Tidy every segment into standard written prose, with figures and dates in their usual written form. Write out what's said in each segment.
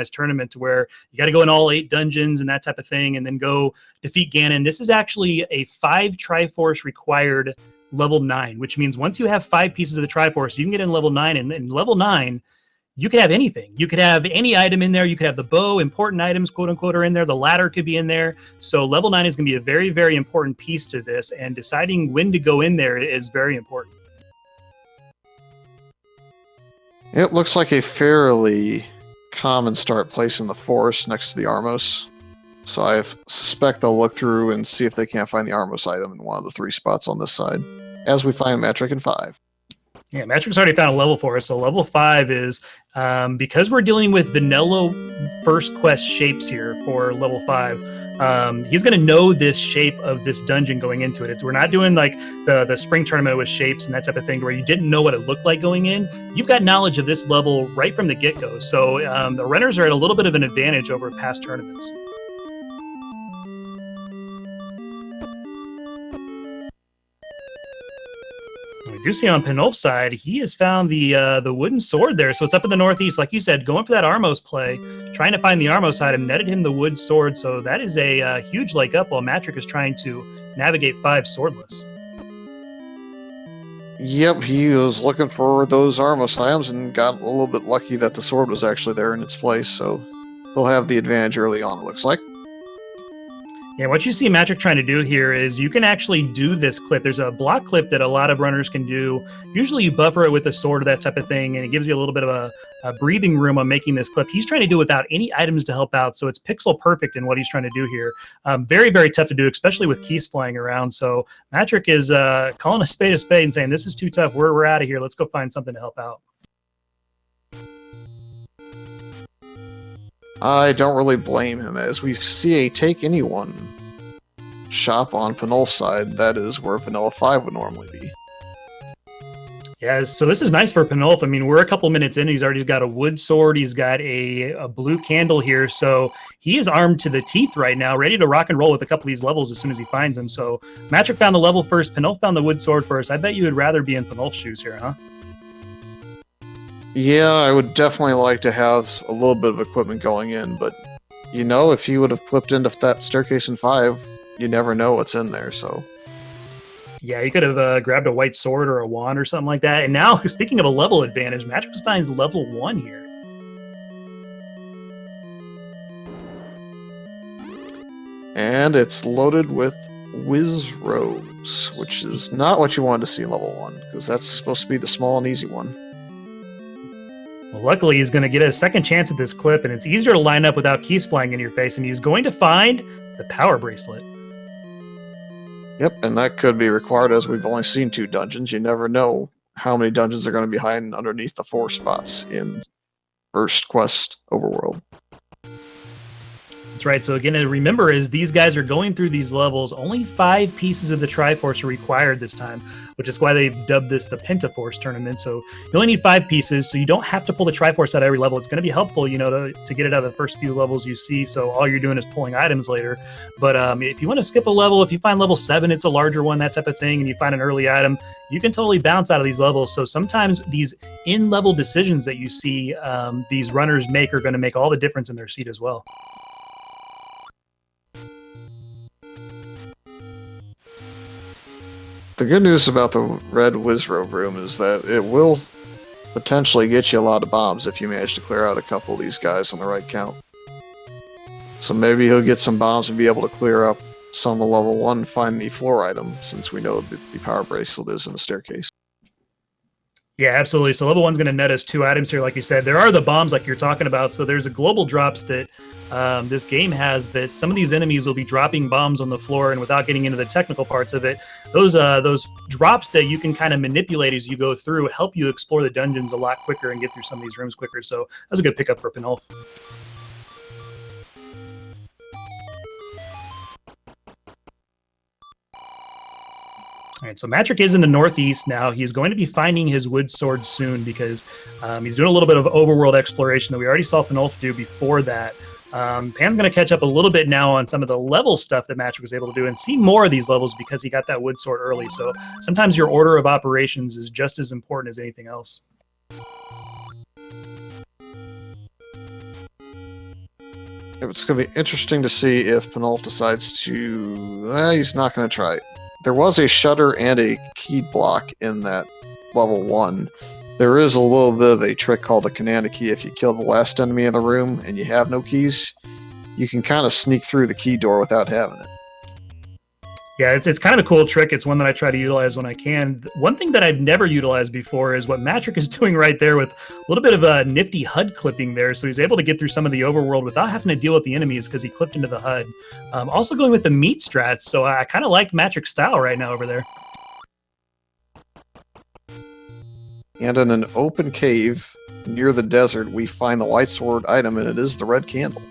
tournament to where you got to go in all 8 dungeons and that type of thing, and then go defeat Ganon. This is actually a 5 Triforce required level 9, which means once you have 5 pieces of the Triforce, you can get in level 9, and in level 9, you could have anything. You could have any item in there. You could have the bow, important items, quote unquote, are in there. The ladder could be in there. So level 9 is going to be a very, very important piece to this, and deciding when to go in there is very important. It looks like a fairly common start place in the forest next to the Armos. So I suspect they'll look through and see if they can't find the Armos item in one of the 3 spots on this side, as we find Metric in 5. Yeah, Metric's already found a level for us. So level 5 is, because we're dealing with vanilla first quest shapes here for level 5, he's going to know this shape of this dungeon going into it. We're not doing like the spring tournament with shapes and that type of thing where you didn't know what it looked like going in. You've got knowledge of this level right from the get-go. So the runners are at a little bit of an advantage over past tournaments. You see on Panulphe's side, he has found the wooden sword there. So it's up in the northeast, like you said, going for that Armos play, trying to find the Armos item, netted him the wood sword. So that is a huge leg up while Matrick is trying to navigate 5 swordless. Yep, he was looking for those Armos items and got a little bit lucky that the sword was actually there in its place. So he'll have the advantage early on, it looks like. Yeah, what you see Matrick trying to do here is you can actually do this clip. There's a block clip that a lot of runners can do. Usually you buffer it with a sword or that type of thing, and it gives you a little bit of a breathing room on making this clip. He's trying to do it without any items to help out, so it's pixel perfect in what he's trying to do here. Very, very tough to do, especially with keys flying around. So Matrick is calling a spade and saying, this is too tough. We're out of here. Let's go find something to help out. I don't really blame him, as we see a Take Anyone shop on Panulphe's side. That is where Vanilla 5 would normally be. Yeah, so this is nice for Panulphe. I mean, we're a couple minutes in. He's already got a wood sword. He's got a blue candle here. So he is armed to the teeth right now, ready to rock and roll with a couple of these levels as soon as he finds them. So Matrick found the level first. Panulphe found the wood sword first. I bet you would rather be in Panulphe's shoes here, huh? Yeah, I would definitely like to have a little bit of equipment going in, but, you know, if he would have clipped into that staircase in 5, you never know what's in there, so... Yeah, he could have grabbed a white sword or a wand or something like that. And now, speaking of a level advantage, Matrick finds level 1 here. And it's loaded with Whiz Robes, which is not what you wanted to see in level 1, because that's supposed to be the small and easy one. Well, luckily, he's going to get a second chance at this clip, and it's easier to line up without keys flying in your face, and he's going to find the power bracelet. Yep, and that could be required, as we've only seen 2 dungeons. You never know how many dungeons are going to be hiding underneath the 4 spots in First Quest Overworld. That's right. So again, to remember is these guys are going through these levels. Only 5 pieces of the Triforce are required this time, which is why they've dubbed this the Pentaforce tournament. So you only need 5 pieces, so you don't have to pull the Triforce out of every level. It's going to be helpful, you know, to get it out of the first few levels you see. So all you're doing is pulling items later. But if you want to skip a level, if you find level 7, it's a larger one, that type of thing, and you find an early item, you can totally bounce out of these levels. So sometimes these in-level decisions that you see these runners make are going to make all the difference in their seat as well. The good news about the red Wizrobe room is that it will potentially get you a lot of bombs if you manage to clear out a couple of these guys on the right count. So maybe he'll get some bombs and be able to clear up some of level 1 and find the floor item, since we know that the power bracelet is in the staircase. Yeah, absolutely. So level 1's going to net us 2 items here, like you said. There are the bombs like you're talking about. So there's a global drops that this game has, that some of these enemies will be dropping bombs on the floor, and without getting into the technical parts of it, those drops that you can kind of manipulate as you go through help you explore the dungeons a lot quicker and get through some of these rooms quicker. So that's a good pickup for Panulphe. All right, so Matrick is in the northeast now. He's going to be finding his wood sword soon, because he's doing a little bit of overworld exploration that we already saw Panulphe do before that. Pan's going to catch up a little bit now on some of the level stuff that Matrick was able to do and see more of these levels because he got that wood sword early. So sometimes your order of operations is just as important as anything else. It's going to be interesting to see if Panulphe decides to... he's not going to try. There was a shutter and a key block in that level 1. There is a little bit of a trick called a Kanana key. If you kill the last enemy in the room and you have no keys, you can kind of sneak through the key door without having it. Yeah, it's kind of a cool trick. It's one that I try to utilize when I can. One thing that I've never utilized before is what Matrick is doing right there with a little bit of a nifty HUD clipping there. So he's able to get through some of the overworld without having to deal with the enemies because he clipped into the HUD. Also going with the meat strats, so I kind of like Matrick's style right now over there. And in an open cave near the desert, we find the white sword item, and it is the red candle.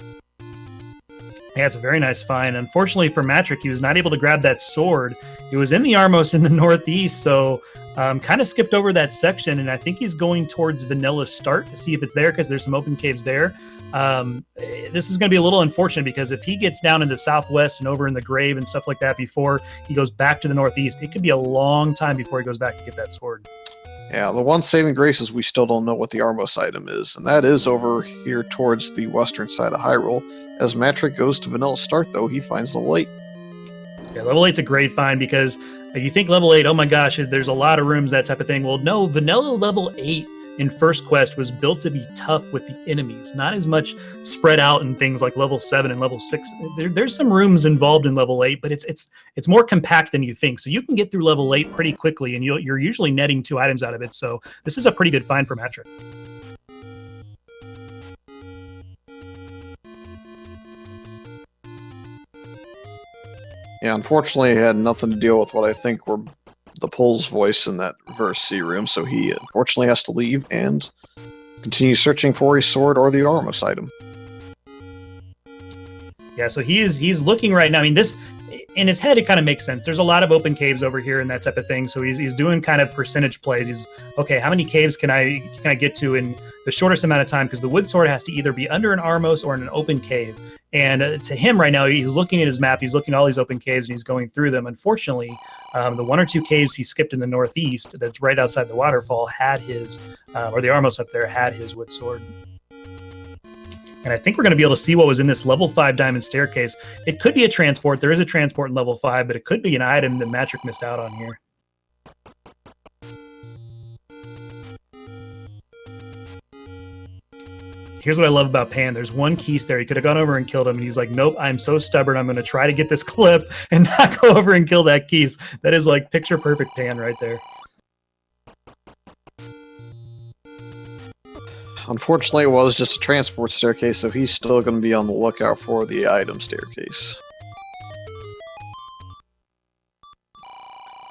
Yeah, it's a very nice find. Unfortunately for Matrick, he was not able to grab that sword. It was in the Armos in the northeast, so kind of skipped over that section, and I think he's going towards Vanilla Start to see if it's there, because there's some open caves there. This is going to be a little unfortunate, because if he gets down in the southwest and over in the grave and stuff like that before he goes back to the northeast, it could be a long time before he goes back to get that sword. Yeah, the one saving grace is we still don't know what the Armos item is, and that is over here towards the western side of Hyrule. As Matrick goes to Vanilla Start, though, he finds level 8. Yeah, level 8's a great find, because you think level 8, oh my gosh, there's a lot of rooms, that type of thing. Well, no, Vanilla level 8 in First Quest was built to be tough with the enemies, not as much spread out in things like level 7 and level 6. There's some rooms involved in level 8, but it's more compact than you think. So you can get through level 8 pretty quickly, and you're usually netting 2 items out of it. So this is a pretty good find for Matrick. Yeah, unfortunately, he had nothing to deal with what I think were the Pole's voice in that reverse C room, so he unfortunately has to leave and continue searching for a sword or the Armos item. Yeah, so he's looking right now. I mean, this in his head, it kind of makes sense. There's a lot of open caves over here and that type of thing. So he's doing kind of percentage plays. He's okay. How many caves can I get to in the shortest amount of time? Because the wood sword has to either be under an Armos or in an open cave. And to him right now, he's looking at his map. He's looking at all these open caves and he's going through them. Unfortunately, the 1 or 2 caves he skipped in the northeast, that's right outside the waterfall, had his or the Armos up there had his wood sword. And I think we're going to be able to see what was in this level 5 diamond staircase. It could be a transport. There is a transport in level 5, but it could be an item that Matrick missed out on here. Here's what I love about Pan. There's one Keys there. He could have gone over and killed him, and he's like, nope, I'm so stubborn. I'm going to try to get this clip and not go over and kill that Keys. That is like picture perfect Pan right there. Unfortunately, it was just a transport staircase, so he's still going to be on the lookout for the item staircase.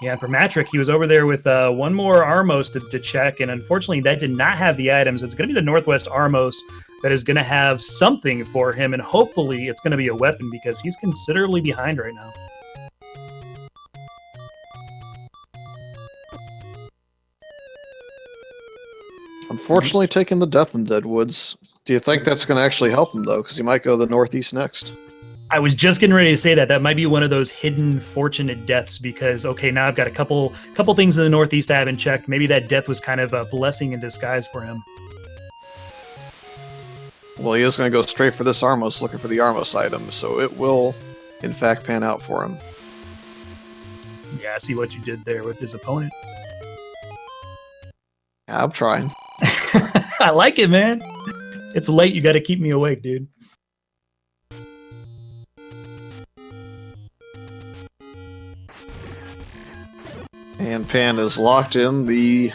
Yeah, and for Matrick, he was over there with one more Armos to check, and unfortunately that did not have the items. It's going to be the Northwest Armos that is going to have something for him, and hopefully it's going to be a weapon, because he's considerably behind right now. Unfortunately, taking the Death in Deadwoods. Do you think that's going to actually help him, though? Because he might go to the northeast next. I was just getting ready to say that. That might be one of those hidden fortunate deaths, because, okay, now I've got a couple things in the northeast I haven't checked. Maybe that death was kind of a blessing in disguise for him. Well, he is going to go straight for this Armos, looking for the Armos item, so it will, in fact, pan out for him. Yeah, I see what you did there with his opponent. Yeah, I'm trying. I like it, man. It's late. You got to keep me awake, dude. And Pan is locked in the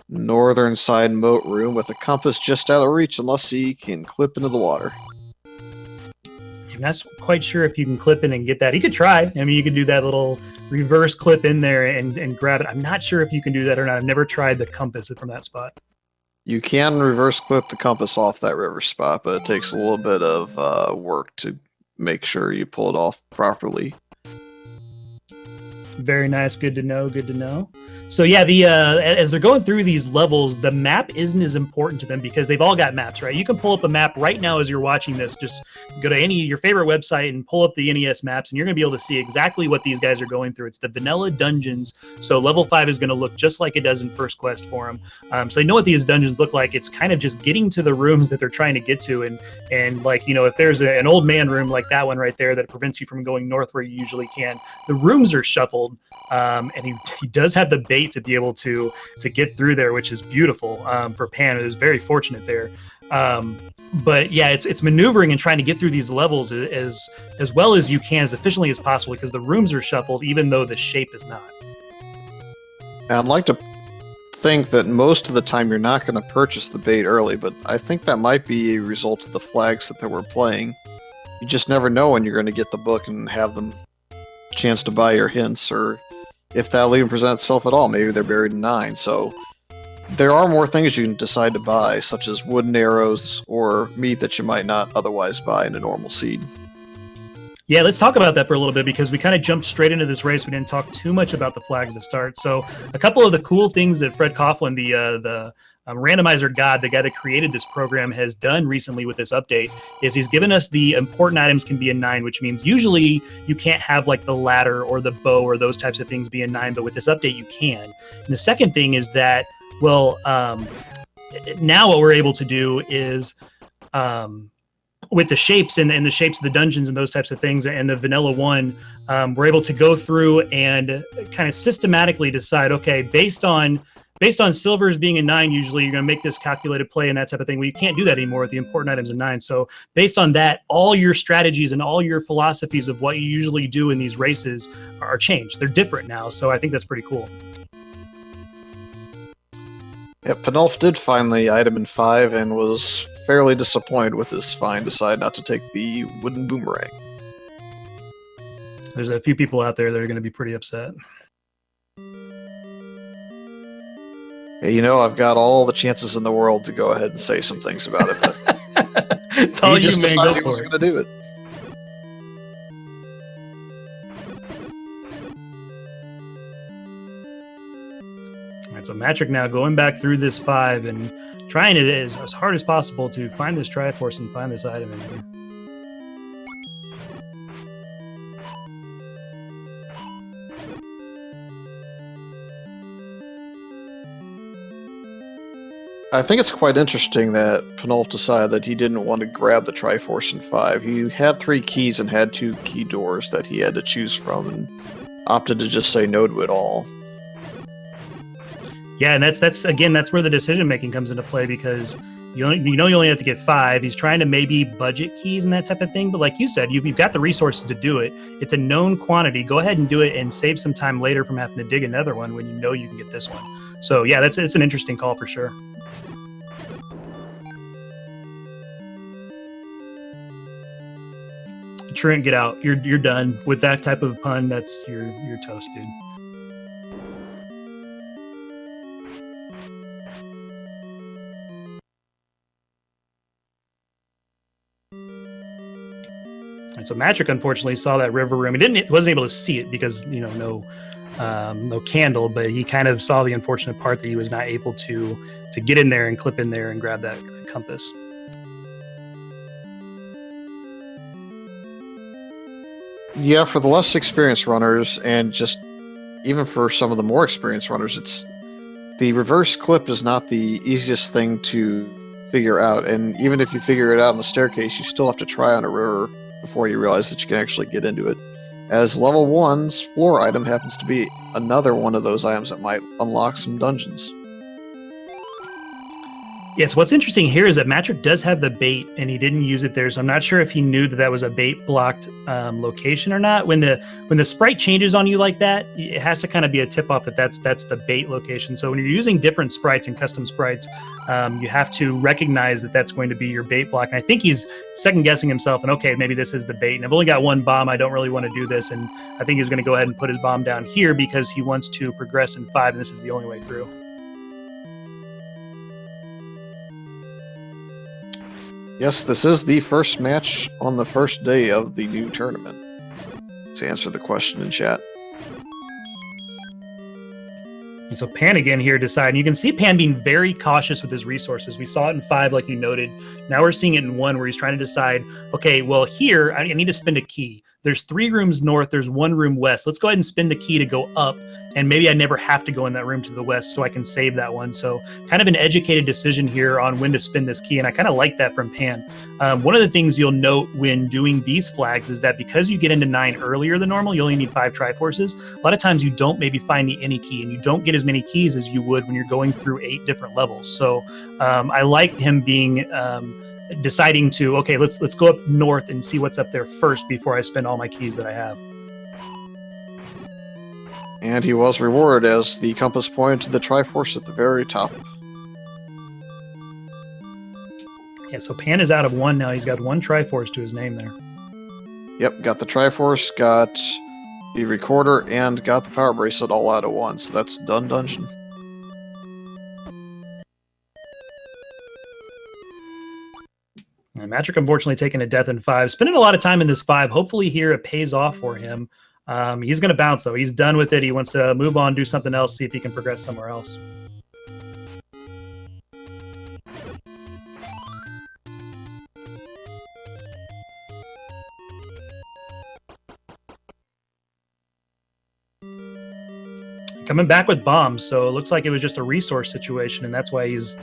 northern side moat room with a compass just out of reach unless he can clip into the water. I'm not quite sure if you can clip in and get that. He could try. I mean, you could do that little reverse clip in there and grab it. I'm not sure if you can do that or not. I've never tried the compass from that spot. You can reverse clip the compass off that river spot, but it takes a little bit of work to make sure you pull it off properly. Very nice. Good to know. Good to know. So yeah, the as they're going through these levels, the map isn't as important to them because they've all got maps, right? You can pull up a map right now as you're watching this. Just go to your favorite website and pull up the NES maps, and you're going to be able to see exactly what these guys are going through. It's the vanilla dungeons. So level 5 is going to look just like it does in First Quest for them. So they know what these dungeons look like. It's kind of just getting to the rooms that they're trying to get to, and like, you know, if there's an old man room like that one right there that prevents you from going north where you usually can, the rooms are shuffled. And he does have the bait to be able to get through there, which is beautiful for Pan. It was very fortunate there. But yeah, it's maneuvering and trying to get through these levels as well as you can, as efficiently as possible, because the rooms are shuffled, even though the shape is not. I'd like to think that most of the time you're not going to purchase the bait early, but I think that might be a result of the flags that they were playing. You just never know when you're going to get the book and have them chance to buy your hints, or if that'll even present itself at all. Maybe they're buried in 9. So there are more things you can decide to buy, such as wooden arrows or meat that you might not otherwise buy in a normal seed. Yeah, let's talk about that for a little bit, because we kind of jumped straight into this race. We didn't talk too much about the flags to start. So a couple of the cool things that Fred Coughlin, the randomizer god, the guy that created this program, has done recently with this update is he's given us the important items can be in 9, which means usually you can't have like the ladder or the bow or those types of things be in 9, but with this update you can. And the second thing is that, well, now what we're able to do is with the shapes and the shapes of the dungeons and those types of things and the vanilla one, we're able to go through and kind of systematically decide, okay, based on silvers being a 9, usually you're going to make this calculated play and that type of thing. Well, you can't do that anymore with the important items in 9. So based on that, all your strategies and all your philosophies of what you usually do in these races are changed. They're different now. So I think that's pretty cool. Yeah, Panulphe did find the item in 5 and was fairly disappointed with his find, decided not to take the wooden boomerang. There's a few people out there that are going to be pretty upset. Hey, you know, I've got all the chances in the world to go ahead and say some things about it, but it's all he you, just man. decided Go he for wasn't it. going to do it. All right, so Matrick now going back through this 5 and trying it as hard as possible to find this Triforce and find this item in here. I think it's quite interesting that Panulphe decided that he didn't want to grab the Triforce in 5. He had 3 keys and had 2 key doors that he had to choose from, and opted to just say no to it all. Yeah, and that's again, that's where the decision making comes into play, because you only have to get 5. He's trying to maybe budget keys and that type of thing, but like you said, you've got the resources to do it. It's a known quantity. Go ahead and do it and save some time later from having to dig another one when you know you can get this one. So yeah, it's an interesting call for sure. Truant, get out. You're done with that type of pun. That's you're toast, dude. And so Matrick unfortunately saw that river room. He wasn't able to see it because, you know, no candle, but he kind of saw the unfortunate part that he was not able to get in there and clip in there and grab that compass. Yeah, for the less experienced runners, and just even for some of the more experienced runners, the reverse clip is not the easiest thing to figure out. And even if you figure it out on the staircase, you still have to try on a river before you realize that you can actually get into it. As level 1's floor item happens to be another one of those items that might unlock some dungeons. Yes, what's interesting here is that Matrick does have the bait, and he didn't use it there, so I'm not sure if he knew that was a bait blocked location or not. When the sprite changes on you like that, it has to kind of be a tip off that that's the bait location. So when you're using different sprites and custom sprites, you have to recognize that that's going to be your bait block. And I think he's second guessing himself, and okay, maybe this is the bait. And I've only got 1 bomb. I don't really want to do this, and I think he's going to go ahead and put his bomb down here because he wants to progress in 5, and this is the only way through. Yes, this is the first match on the first day of the new tournament, to answer the question in chat. And so Pan again here deciding. You can see Pan being very cautious with his resources. We saw it in 5, like you noted. Now we're seeing it in 1, where he's trying to decide, okay, well, here, I need to spend a key. There's 3 rooms north, there's 1 room west. Let's go ahead and spend the key to go up, and maybe I never have to go in that room to the west, so I can save that one. So kind of an educated decision here on when to spend this key, and I kind of like that from Pan. One of the things you'll note when doing these flags is that because you get into 9 earlier than normal, you only need 5 Triforces. A lot of times you don't maybe find the any key, and you don't get as many keys as you would when you're going through 8 different levels. So I like him being deciding to, okay, let's go up north and see what's up there first before I spend all my keys that I have. And he was rewarded as the compass pointed to the Triforce at the very top. Yeah, so Pan is out of 1 now. He's got 1 Triforce to his name there. Yep, got the Triforce, got the Recorder, and got the Power Bracelet all out of 1, so that's done dungeon. And Matrick unfortunately taking a death in 5. Spending a lot of time in this 5. Hopefully here it pays off for him. He's going to bounce, though. He's done with it. He wants to move on, do something else, see if he can progress somewhere else. Coming back with bombs, so it looks like it was just a resource situation, and that's why he's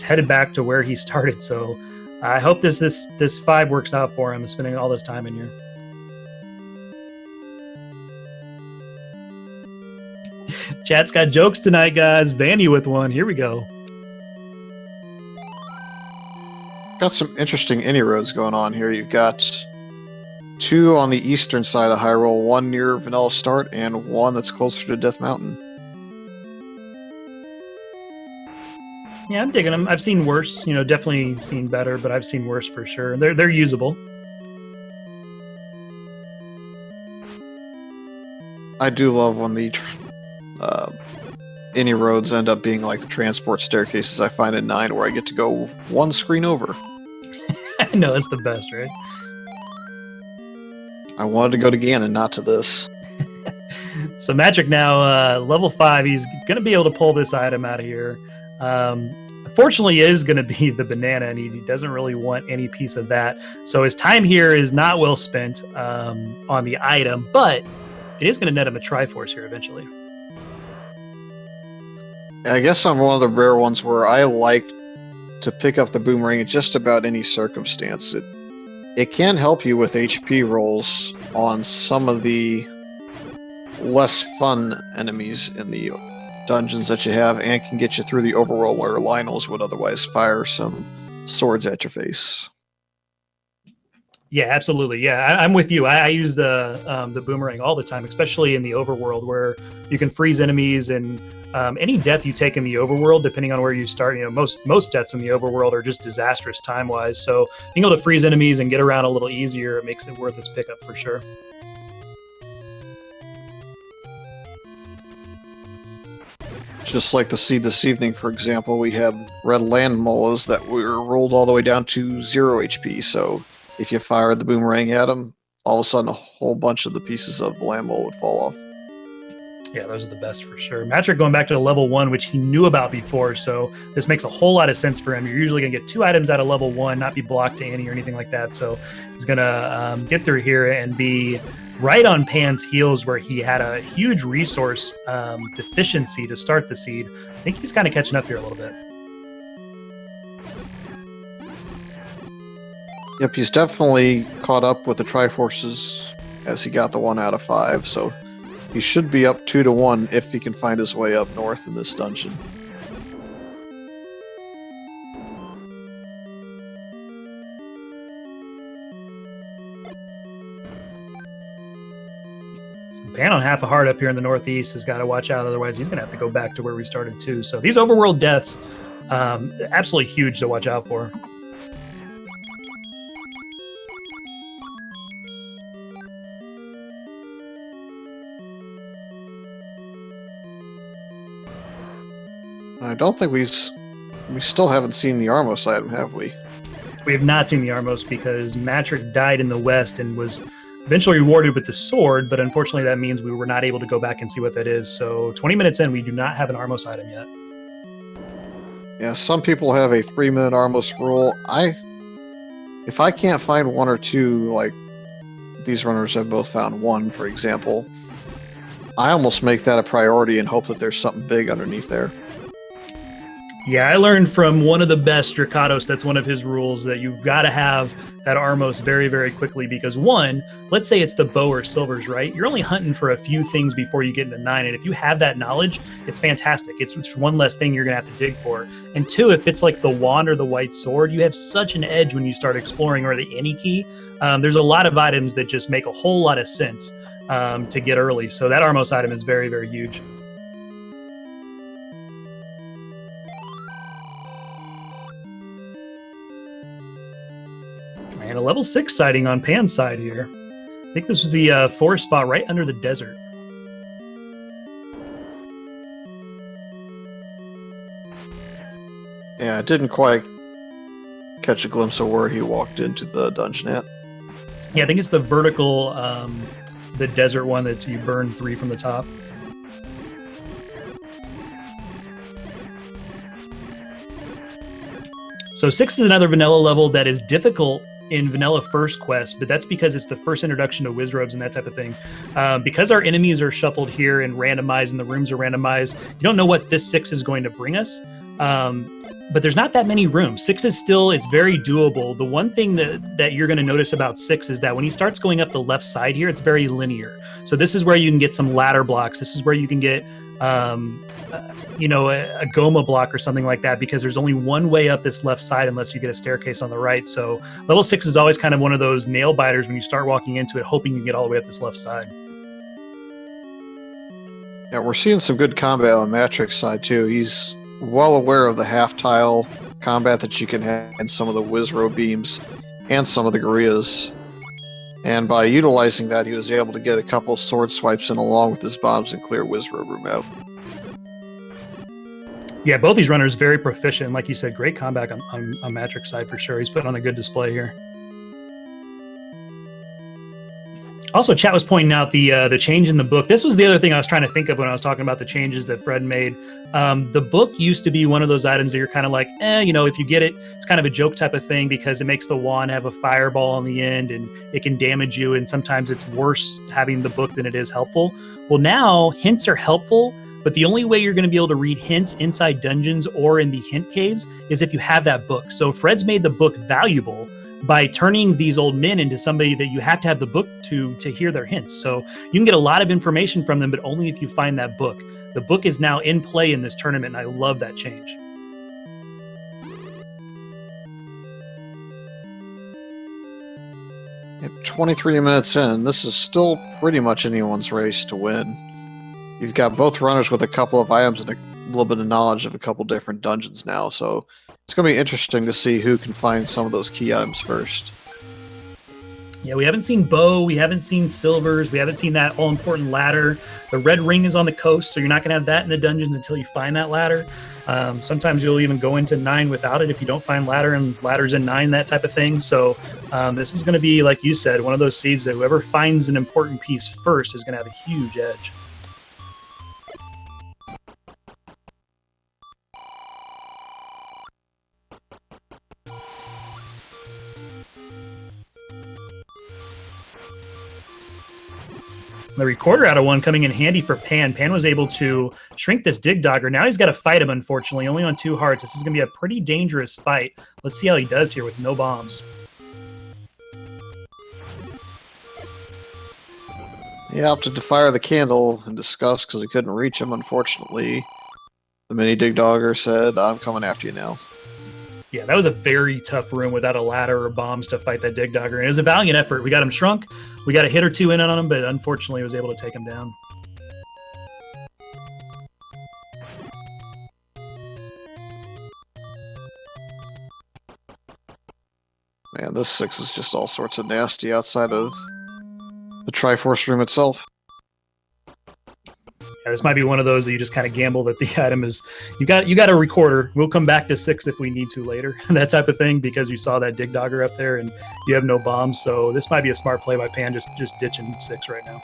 headed back to where he started. So I hope this 5 works out for him, spending all this time in here. Chat's got jokes tonight, guys. Vanny with one. Here we go. Got some interesting inroads going on here. You've got 2 on the eastern side of Hyrule, 1 near Vanilla Start, and 1 that's closer to Death Mountain. Yeah, I'm digging them. I've seen worse. Definitely seen better, but I've seen worse for sure. They're usable. I do love when the any roads end up being like the transport staircases I find in 9, where I get to go 1 screen over. No, that's the best, right? I wanted to go to Ganon, not to this. So Magic now, level 5, he's going to be able to pull this item out of here. Fortunately, it is going to be the banana, and he doesn't really want any piece of that. So his time here is not well spent on the item, but it is going to net him a Triforce here eventually. I guess I'm one of the rare ones where I like to pick up the boomerang in just about any circumstance. It can help you with HP rolls on some of the less fun enemies in the dungeons that you have, and can get you through the overworld where Lionels would otherwise fire some swords at your face. Yeah, absolutely. Yeah, I'm with you. I use the boomerang all the time, especially in the overworld where you can freeze enemies, and any death you take in the overworld, depending on where you start, most deaths in the overworld are just disastrous time-wise. So being able to freeze enemies and get around a little easier, it makes it worth its pickup for sure. Just like the seed this evening, for example, we had red land molas that were rolled all the way down to 0 HP, so if you fired the boomerang at them, all of a sudden a whole bunch of the pieces of the land mole would fall off. Yeah, those are the best for sure. Matrick going back to the level 1, which he knew about before, so this makes a whole lot of sense for him. You're usually going to get 2 items out of level 1, not be blocked to any or anything like that, so he's going to get through here and be right on Pan's heels, where he had a huge resource deficiency to start the seed. I think he's kind of catching up here a little bit. Yep, he's definitely caught up with the Triforces as he got the 1 out of 5, so he should be up 2-1 if he can find his way up north in this dungeon. Pan on half a heart up here in the northeast has got to watch out, otherwise he's going to have to go back to where we started too. So these overworld deaths, absolutely huge to watch out for. I don't think we still haven't seen the Armos item, have we? We have not seen the Armos because Matrick died in the west and was eventually rewarded with the sword, but unfortunately that means we were not able to go back and see what that is. So 20 minutes in, we do not have an Armos item yet. Yeah, some people have a 3-minute Armos rule. If I can't find one or two, like these runners have both found one, for example, I almost make that a priority and hope that there's something big underneath there. Yeah, I learned from one of the best, Drakados, that's one of his rules, that you've got to have that Armos very, very quickly because one, let's say it's the bow or silvers, right? You're only hunting for a few things before you get into 9, and if you have that knowledge, it's fantastic. It's one less thing you're going to have to dig for. And two, if it's like the wand or the white sword, you have such an edge when you start exploring, or the any key. There's a lot of items that just make a whole lot of sense to get early. So that Armos item is very, very huge. And a level 6 sighting on Pan's side here. I think this was the forest spot right under the desert. Yeah, I didn't quite catch a glimpse of where he walked into the dungeon at. Yeah, I think it's the vertical, the desert one that you burn 3 from the top. So 6 is another vanilla level that is difficult in vanilla first quest, but that's because it's the first introduction to wizrobes and that type of thing. Because our enemies are shuffled here and randomized and the rooms are randomized, you don't know what this 6 is going to bring us. But there's not that many rooms. 6 is still, it's very doable. The one thing that you're going to notice about 6 is that when he starts going up the left side here, it's very linear. So this is where you can get some ladder blocks. This is where you can get a Goma block or something like that, because there's only one way up this left side unless you get a staircase on the right. So level 6 is always kind of one of those nail biters when you start walking into it, hoping you can get all the way up this left side. Yeah, we're seeing some good combat on Matrix's side too. He's well aware of the half-tile combat that you can have in some of the Wizro beams and some of the Gorillas. And by utilizing that, he was able to get a couple sword swipes in along with his bombs and clear Wizro room out. Yeah, both these runners very proficient. Like you said, great combat on Matrix's side for sure. He's putting on a good display here. Also, chat was pointing out the change in the book. This was the other thing I was trying to think of when I was talking about the changes that Fred made. The book used to be one of those items that you're kind of like, if you get it, it's kind of a joke type of thing because it makes the wand have a fireball on the end and it can damage you. And sometimes it's worse having the book than it is helpful. Well, now hints are helpful, but the only way you're going to be able to read hints inside dungeons or in the hint caves is if you have that book. So Fred's made the book valuable by turning these old men into somebody that you have to have the book to hear their hints. So you can get a lot of information from them, but only if you find that book. The book is now in play in this tournament, and I love that change. At 23 minutes in, this is still pretty much anyone's race to win. You've got both runners with a couple of items and a little bit of knowledge of a couple different dungeons now, so it's going to be interesting to see who can find some of those key items first. Yeah, we haven't seen bow, we haven't seen silvers, we haven't seen that all-important ladder. The red ring is on the coast, so you're not going to have that in the dungeons until you find that ladder. Sometimes you'll even go into 9 without it if you don't find ladder, and ladder's in 9, that type of thing. So this is going to be, like you said, one of those seeds that whoever finds an important piece first is going to have a huge edge. The recorder out of 1 coming in handy for Pan. Pan was able to shrink this Dig Dogger. Now he's got to fight him, unfortunately, only on 2 hearts. This is going to be a pretty dangerous fight. Let's see how he does here with no bombs. He opted to fire the candle in disgust because he couldn't reach him, unfortunately. The mini Dig Dogger said, "I'm coming after you now." Yeah, that was a very tough room without a ladder or bombs to fight that Dig Dogger. And it was a valiant effort. We got him shrunk. We got a hit or 2 in on him, but unfortunately was able to take him down. Man, this 6 is just all sorts of nasty outside of the Triforce room itself. Yeah, this might be one of those that you just kind of gamble that the item is you got a recorder. We'll come back to 6 if we need to later, that type of thing, because you saw that Dig Dogger up there and you have no bombs. So this might be a smart play by Pan, just ditching 6 right now.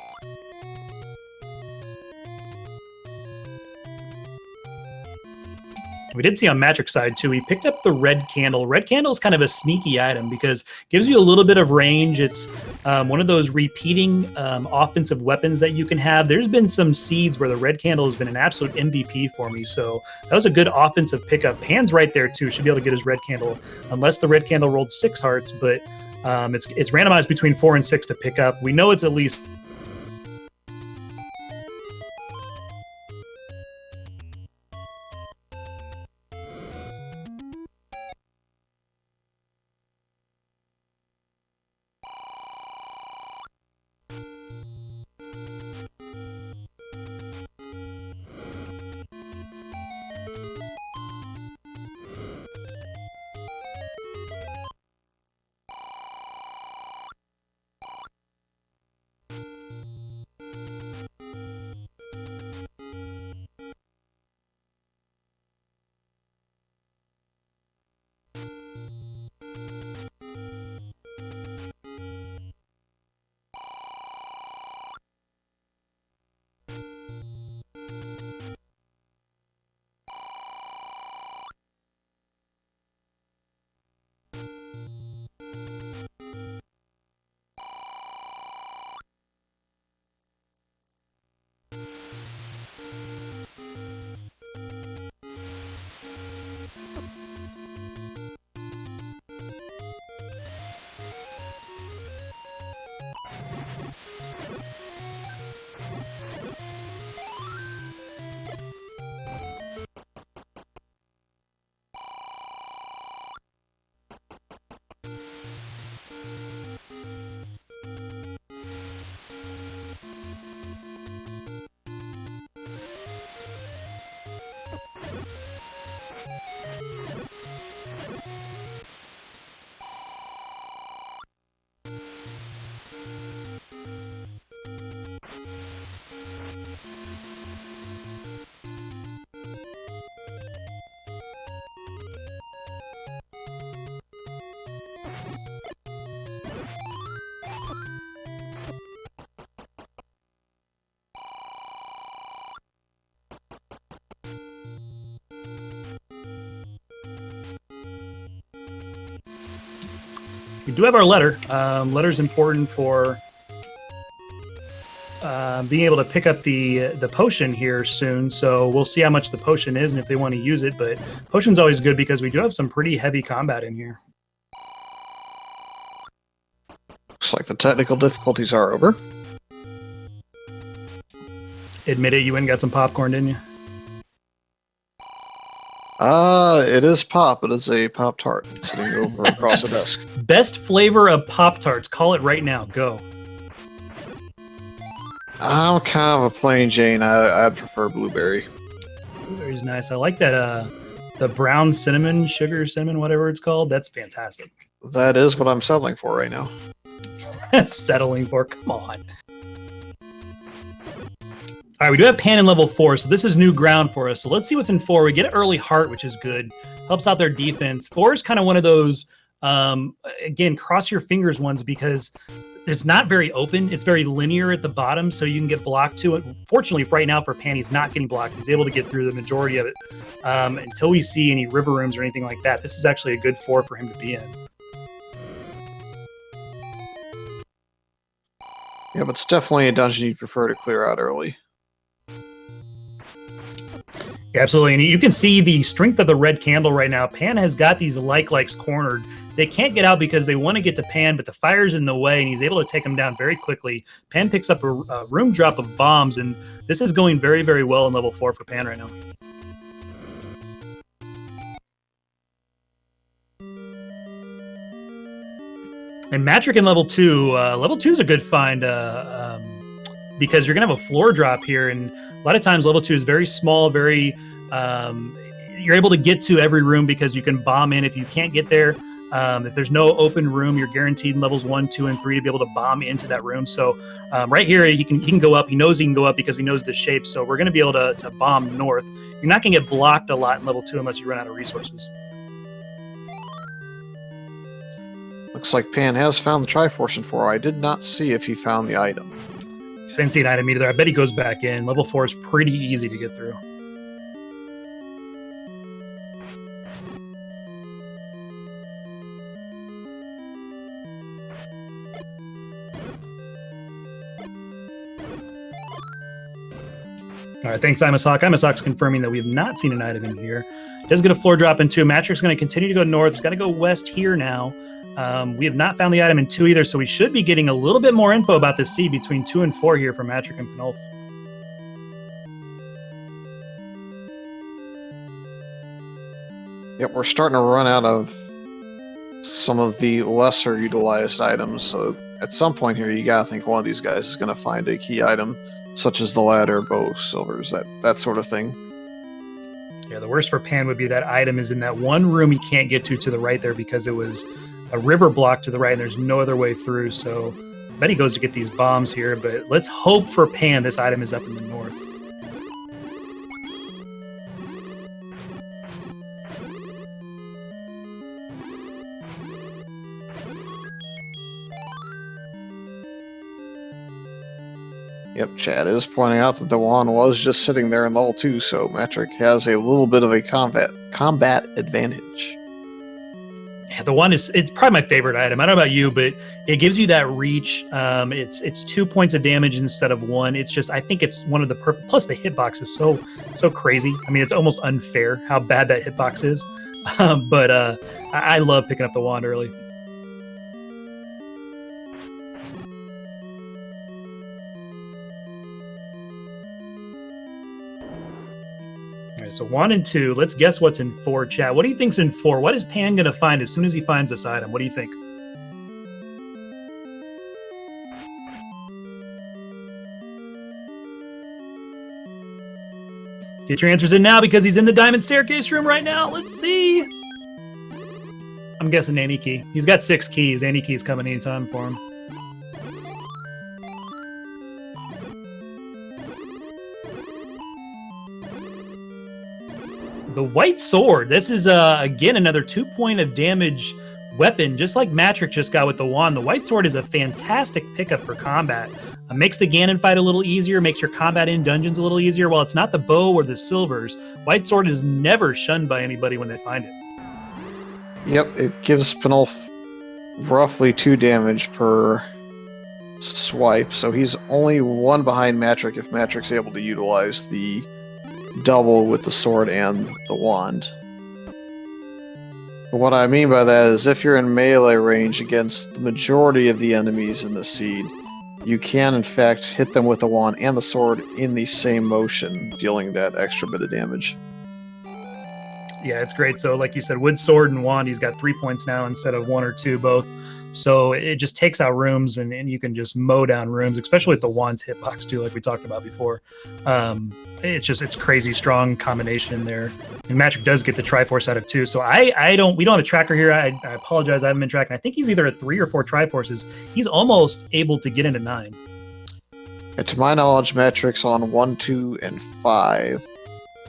We did see on Matrix side too, he picked up the red candle. Red candle is kind of a sneaky item because it gives you a little bit of range. It's one of those repeating offensive weapons that you can have. There's been some seeds where the red candle has been an absolute MVP for me. So that was a good offensive pickup. Pan's right there too. Should be able to get his red candle unless the red candle rolled 6 hearts, but it's randomized between 4 and 6 to pick up. We know it's at least we do have our letter. Letter's important for being able to pick up the potion here soon. So we'll see how much the potion is and if they want to use it. But potion's always good because we do have some pretty heavy combat in here. Looks like the technical difficulties are over. Admit it, you went and got some popcorn, didn't you? It is pop. It is a Pop-Tart sitting over across the desk. Best flavor of Pop-Tarts. Call it right now. Go. I'm kind of a plain Jane. I'd prefer blueberry. Blueberry's nice. I like that, the brown cinnamon, sugar cinnamon, whatever it's called. That's fantastic. That is what I'm settling for right now. Settling for? Come on. All right, we do have Pan in level 4, so this is new ground for us. So let's see what's in 4. We get an early heart, which is good. Helps out their defense. 4 is kind of one of those, again, cross your fingers ones because it's not very open. It's very linear at the bottom, so you can get blocked to it. Fortunately, right now for Pan, he's not getting blocked. He's able to get through the majority of it until we see any river rooms or anything like that. This is actually a good 4 for him to be in. Yeah, but it's definitely a dungeon you'd prefer to clear out early. Yeah, absolutely, and you can see the strength of the red candle right now. Pan has got these likes cornered. They can't get out because they want to get to Pan, but the fire's in the way, and he's able to take them down very quickly. Pan picks up a room drop of bombs, and this is going very, very well in level 4 for Pan right now. And Matrick in level 2. Level 2 is a good find because you're going to have a floor drop here, and a lot of times level 2 is very small, very you're able to get to every room because you can bomb in. If you can't get there, If there's no open room, you're guaranteed in levels 1, 2, and 3 to be able to bomb into that room. So right here, he can go up. He knows he can go up because he knows the shape. So we're going to be able to bomb north. You're not going to get blocked a lot in level 2 unless you run out of resources. Looks like Pan has found the Triforce in 4. I did not see if he found the item. Didn't see an item either. I bet he goes back in. Level 4 is pretty easy to get through. All right, thanks, Imasock. Imasock's confirming that we have not seen an item in here. Does get a floor drop in 2. Matrix going to continue to go north. He's got to go west here now. We have not found the item in 2 either, so we should be getting a little bit more info about the seed between 2 and 4 here from Matrix and Panulphe. Yep, we're starting to run out of some of the lesser utilized items, so at some point here you gotta think one of these guys is going to find a key item, such as the ladder, bow, silvers, that sort of thing. Yeah, the worst for Pan would be that item is in that one room he can't get to the right there because it was a river block to the right and there's no other way through. So I bet he goes to get these bombs here, but let's hope for Pan this item is up in the north. Yep, Chad is pointing out that the wand was just sitting there in level 2, so Matrix has a little bit of a combat advantage. Yeah, the wand it's probably my favorite item. I don't know about you, but it gives you that reach. It's 2 points of damage instead of 1. It's just, I think it's one of the perfect. Plus the hitbox is so crazy. I mean, it's almost unfair how bad that hitbox is. But I love picking up the wand early. So 1 and 2. Let's guess what's in 4, chat. What do you think's in 4? What is Pan going to find as soon as he finds this item? What do you think? Get your answers in now because he's in the diamond staircase room right now. Let's see. I'm guessing Annie Key. He's got 6 keys. Annie Key's coming anytime for him. The white sword. This is, again, another 2 point of damage weapon, just like Matrix just got with the wand. The white sword is a fantastic pickup for combat. Makes the Ganon fight a little easier, makes your combat in dungeons a little easier. While it's not the bow or the silvers, white sword is never shunned by anybody when they find it. Yep, it gives Panulphe roughly 2 damage per swipe, so he's only 1 behind Matrix if Matrix is able to utilize the double with the sword and the wand. But what I mean by that is if you're in melee range against the majority of the enemies in the seed, you can in fact hit them with the wand and the sword in the same motion, dealing that extra bit of damage. Yeah, it's great. So like you said, wood, sword, and wand, he's got 3 points now instead of 1 or 2 both. So it just takes out rooms, and you can just mow down rooms, especially with the wand's hitbox too, like we talked about before. It's crazy strong combination there. And Matrix does get the Triforce out of 2. So we don't have a tracker here. I apologize, I haven't been tracking. I think he's either at 3 or 4 Triforces. He's almost able to get into 9. And to my knowledge, Matrix on 1, 2, and 5.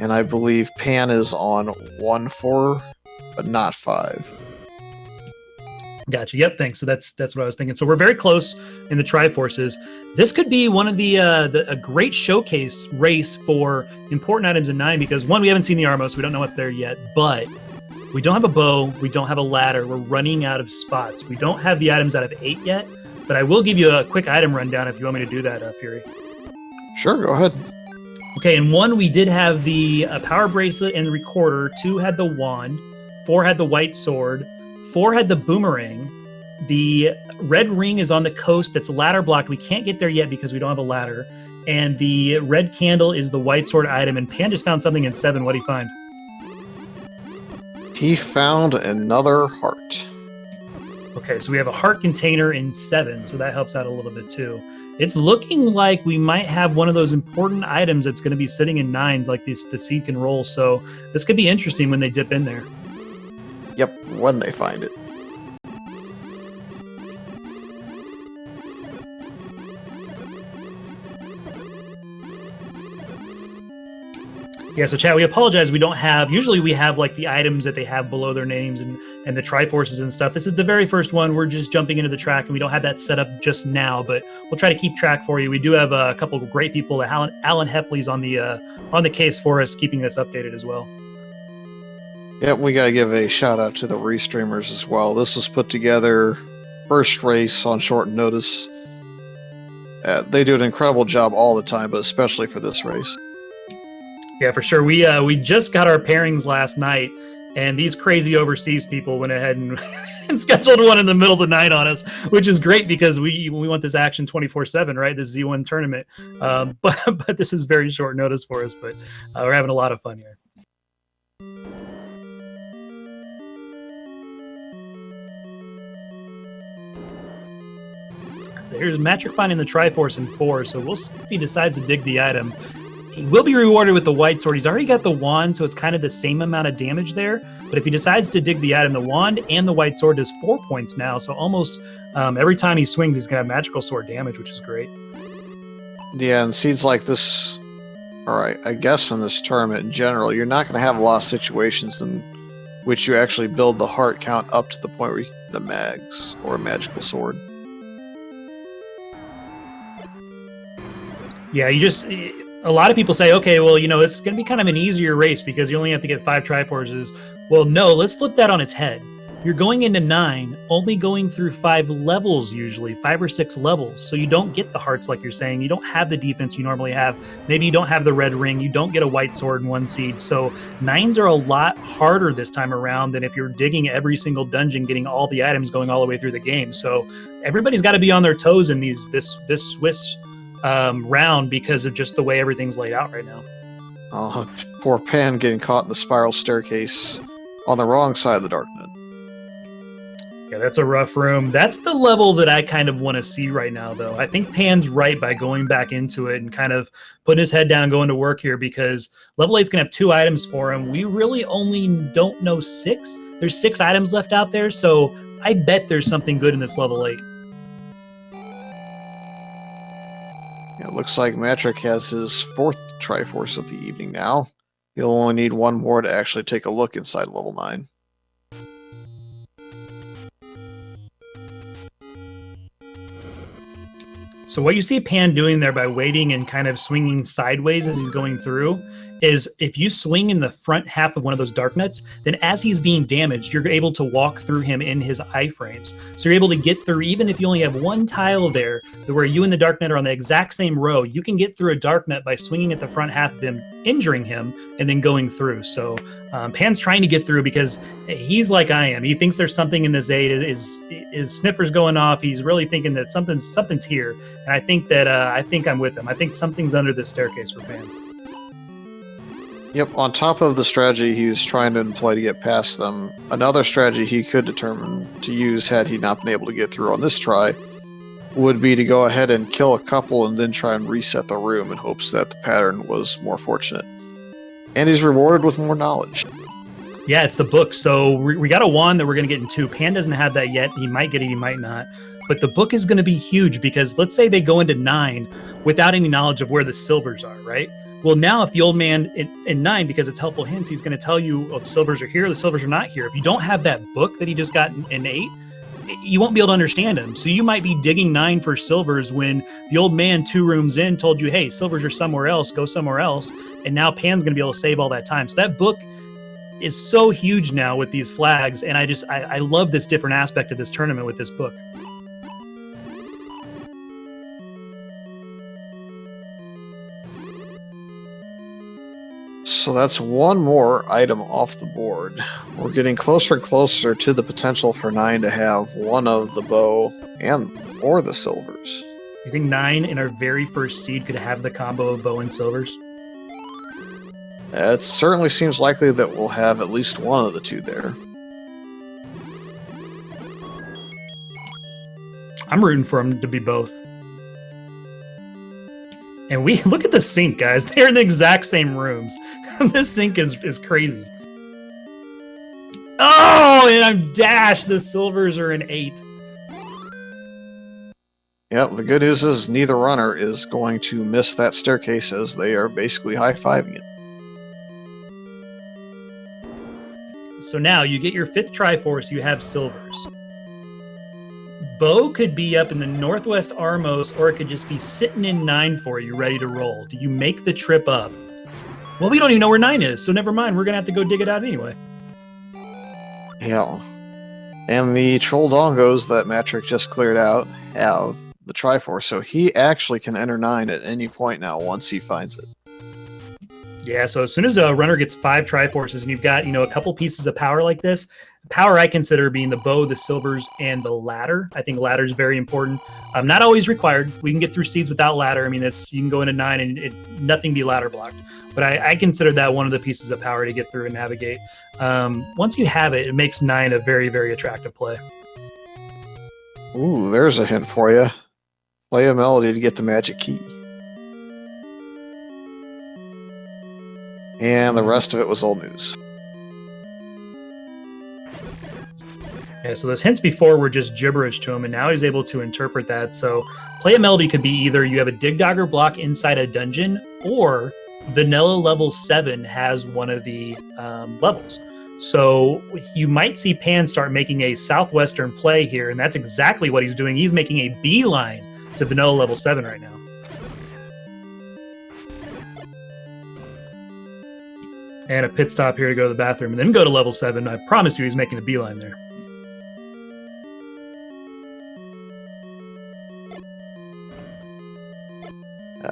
And I believe Pan is on 1, 4, but not 5. Gotcha. Yep. Thanks. So that's what I was thinking. So we're very close in the Triforces. This could be one of a great showcase race for important items in 9 because 1, we haven't seen the Armo, so we don't know what's there yet. But we don't have a bow. We don't have a ladder. We're running out of spots. We don't have the items out of 8 yet. But I will give you a quick item rundown if you want me to do that, Fury. Sure. Go ahead. Okay. In 1, we did have the power bracelet and recorder. 2 had the wand. 4 had the white sword. 4 had the boomerang. The red ring is on the coast that's ladder blocked. We can't get there yet because we don't have a ladder. And the red candle is the white sword item. And Pan just found something in 7. What did he find? He found another heart. Okay, so we have a heart container in 7, so that helps out a little bit too. It's looking like we might have one of those important items that's going to be sitting in 9, like the seed can roll. So this could be interesting when they dip in there. Yep, when they find it. Yeah, so chat, we apologize. We don't have, usually we have like the items that they have below their names and the Triforces and stuff. This is the very first one. We're just jumping into the track and we don't have that set up just now, but we'll try to keep track for you. We do have a couple of great people. Alan Heffley's on the case for us, keeping us updated as well. Yep, we gotta give a shout out to the restreamers as well. This was put together first race on short notice. They do an incredible job all the time, but especially for this race. Yeah, for sure. We just got our pairings last night, and these crazy overseas people went ahead and, and scheduled one in the middle of the night on us, which is great because we want this action 24/7, right? This Z1 tournament. But this is very short notice for us, but we're having a lot of fun here. Here's Matrick finding the Triforce in 4, so we'll see if he decides to dig the item. He will be rewarded with the white sword. He's already got the wand, so it's kind of the same amount of damage there. But if he decides to dig the item, the wand and the white sword does 4 points now. So almost every time he swings, he's going to have magical sword damage, which is great. Yeah, and seems like this... Alright, I guess in this tournament in general, you're not going to have a lot of situations in which you actually build the heart count up to the point where you get the mags or a magical sword. Yeah, a lot of people say, okay, well, it's going to be kind of an easier race because you only have to get 5 Triforces. Well, no, let's flip that on its head. You're going into 9, only going through 5 levels usually, 5 or 6 levels. So you don't get the hearts like you're saying. You don't have the defense you normally have. Maybe you don't have the red ring. You don't get a white sword in 1 seed. So 9s are a lot harder this time around than if you're digging every single dungeon, getting all the items going all the way through the game. So everybody's got to be on their toes in this Swiss round because of just the way everything's laid out right now. Oh, poor Pan getting caught in the spiral staircase on the wrong side of the darknet. Yeah, that's a rough room. That's the level that I kind of want to see right now, though. I think Pan's right by going back into it and kind of putting his head down, going to work here, because level 8's going to have 2 items for him. We really only don't know 6. There's 6 items left out there, so I bet there's something good in this level 8. It looks like Matrick has his 4th Triforce of the evening now. He'll only need 1 more to actually take a look inside level 9. So what you see Pan doing there by waiting and kind of swinging sideways as he's going through is if you swing in the front half of one of those darknets, then as he's being damaged, you're able to walk through him in his iframes. So you're able to get through, even if you only have 1 tile there, where you and the darknet are on the exact same row, you can get through a darknet by swinging at the front half of him, injuring him, and then going through. So Pan's trying to get through because he's like I am. He thinks there's something in the Zaid. His sniffer's going off. He's really thinking that something's here. And I think I'm with him. I think something's under this staircase for Pan. Yep, on top of the strategy he was trying to employ to get past them, another strategy he could determine to use had he not been able to get through on this try would be to go ahead and kill a couple and then try and reset the room in hopes that the pattern was more fortunate. And he's rewarded with more knowledge. Yeah, it's the book. So we got a wand that we're going to get in 2. Pan doesn't have that yet. He might get it, he might not. But the book is going to be huge because let's say they go into 9 without any knowledge of where the silvers are, right? Well, now if the old man in 9, because it's helpful hints, he's going to tell you, oh, the silvers are here, the silvers are not here. If you don't have that book that he just got in 8, you won't be able to understand him. So you might be digging 9 for silvers when the old man 2 rooms in told you, hey, silvers are somewhere else, go somewhere else. And now Pan's going to be able to save all that time. So that book is so huge now with these flags. And I love this different aspect of this tournament with this book. So that's 1 more item off the board. We're getting closer and closer to the potential for 9 to have one of the bow or the silvers. You think 9 in our very first seed could have the combo of bow and silvers? It certainly seems likely that we'll have at least one of the 2 there. I'm rooting for them to be both. And we look at the sync, guys. They're in the exact same rooms. This sync is crazy. Oh, and I'm dashed. The silvers are in 8. Yep, the good news is neither runner is going to miss that staircase as they are basically high-fiving it. So now you get your 5th Triforce, you have silvers. Bo could be up in the Northwest Armos, or it could just be sitting in 9 for you, ready to roll. Do you make the trip up? Well, we don't even know where 9 is, so never mind. We're going to have to go dig it out anyway. Yeah. And the Troll Dongos that Matrick just cleared out have the Triforce, so he actually can enter 9 at any point now once he finds it. Yeah, so as soon as a runner gets 5 Triforces and you've got, a couple pieces of power like this, power I consider being the bow, the silvers, and the ladder. I think ladder is very important. Not always required. We can get through seeds without ladder. I mean, you can go into 9 and nothing be ladder blocked. But I consider that one of the pieces of power to get through and navigate. Once you have it, it makes 9 a very, very attractive play. Ooh, there's a hint for you. Play a melody to get the magic key. And the rest of it was old news. Yeah, so those hints before were just gibberish to him, and now he's able to interpret that. So play a melody could be either you have a Dig Dogger block inside a dungeon, or Vanilla level 7 has one of the levels. So you might see Pan start making a southwestern play here, and that's exactly what he's doing. He's making a beeline to Vanilla level 7 right now. And a pit stop here to go to the bathroom, and then go to level 7. I promise you he's making a beeline there.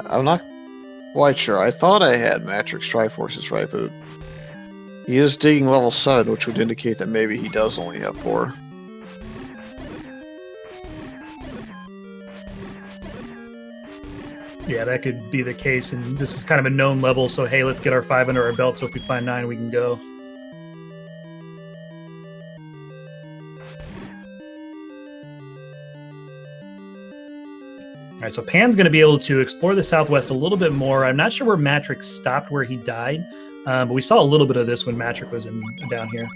I'm not quite sure. I thought I had Matrix Triforces right, but he is digging level 7, which would indicate that maybe he does only have 4. Yeah, that could be the case, and this is kind of a known level, so hey, let's get our 5 under our belt, so if we find 9, we can go. All right, so Pan's going to be able to explore the Southwest a little bit more. I'm not sure where Matrix stopped where he died, but we saw a little bit of this when Matrix was down here.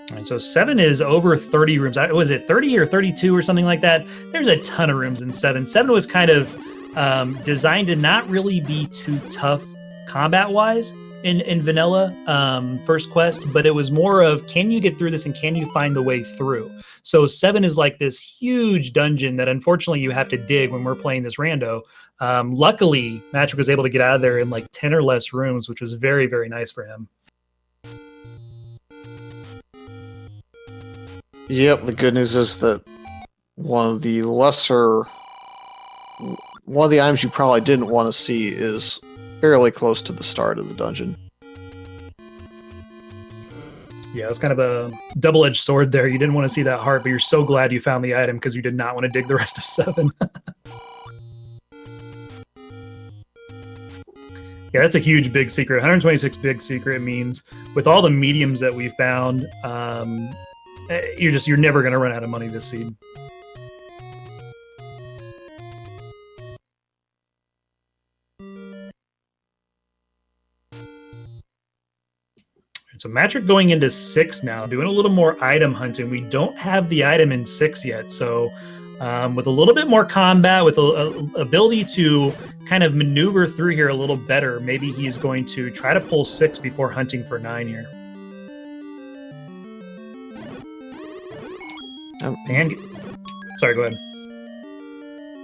All right, so 7 is over 30 rooms. Was it 30 or 32 or something like that? There's a ton of rooms in 7. 7 was kind of designed to not really be too tough combat-wise in vanilla first quest, but it was more of, can you get through this and can you find the way through? So 7 is like this huge dungeon that unfortunately you have to dig when we're playing this rando. Luckily, Matrick was able to get out of there in like 10 or less rooms, which was very, very nice for him. Yep, the good news is that one of the items you probably didn't want to see is fairly close to the start of the dungeon. Yeah, it was kind of a double-edged sword there. You didn't want to see that heart, but you're so glad you found the item because you did not want to dig the rest of 7. Yeah, that's a huge big secret. 126 big secret means with all the mediums that we found, you're never going to run out of money this seed. So Matrick going into 6 now, doing a little more item hunting. We don't have the item in 6 yet, so with a little bit more combat, with a ability to kind of maneuver through here a little better, maybe he's going to try to pull 6 before hunting for 9 here. And sorry, go ahead.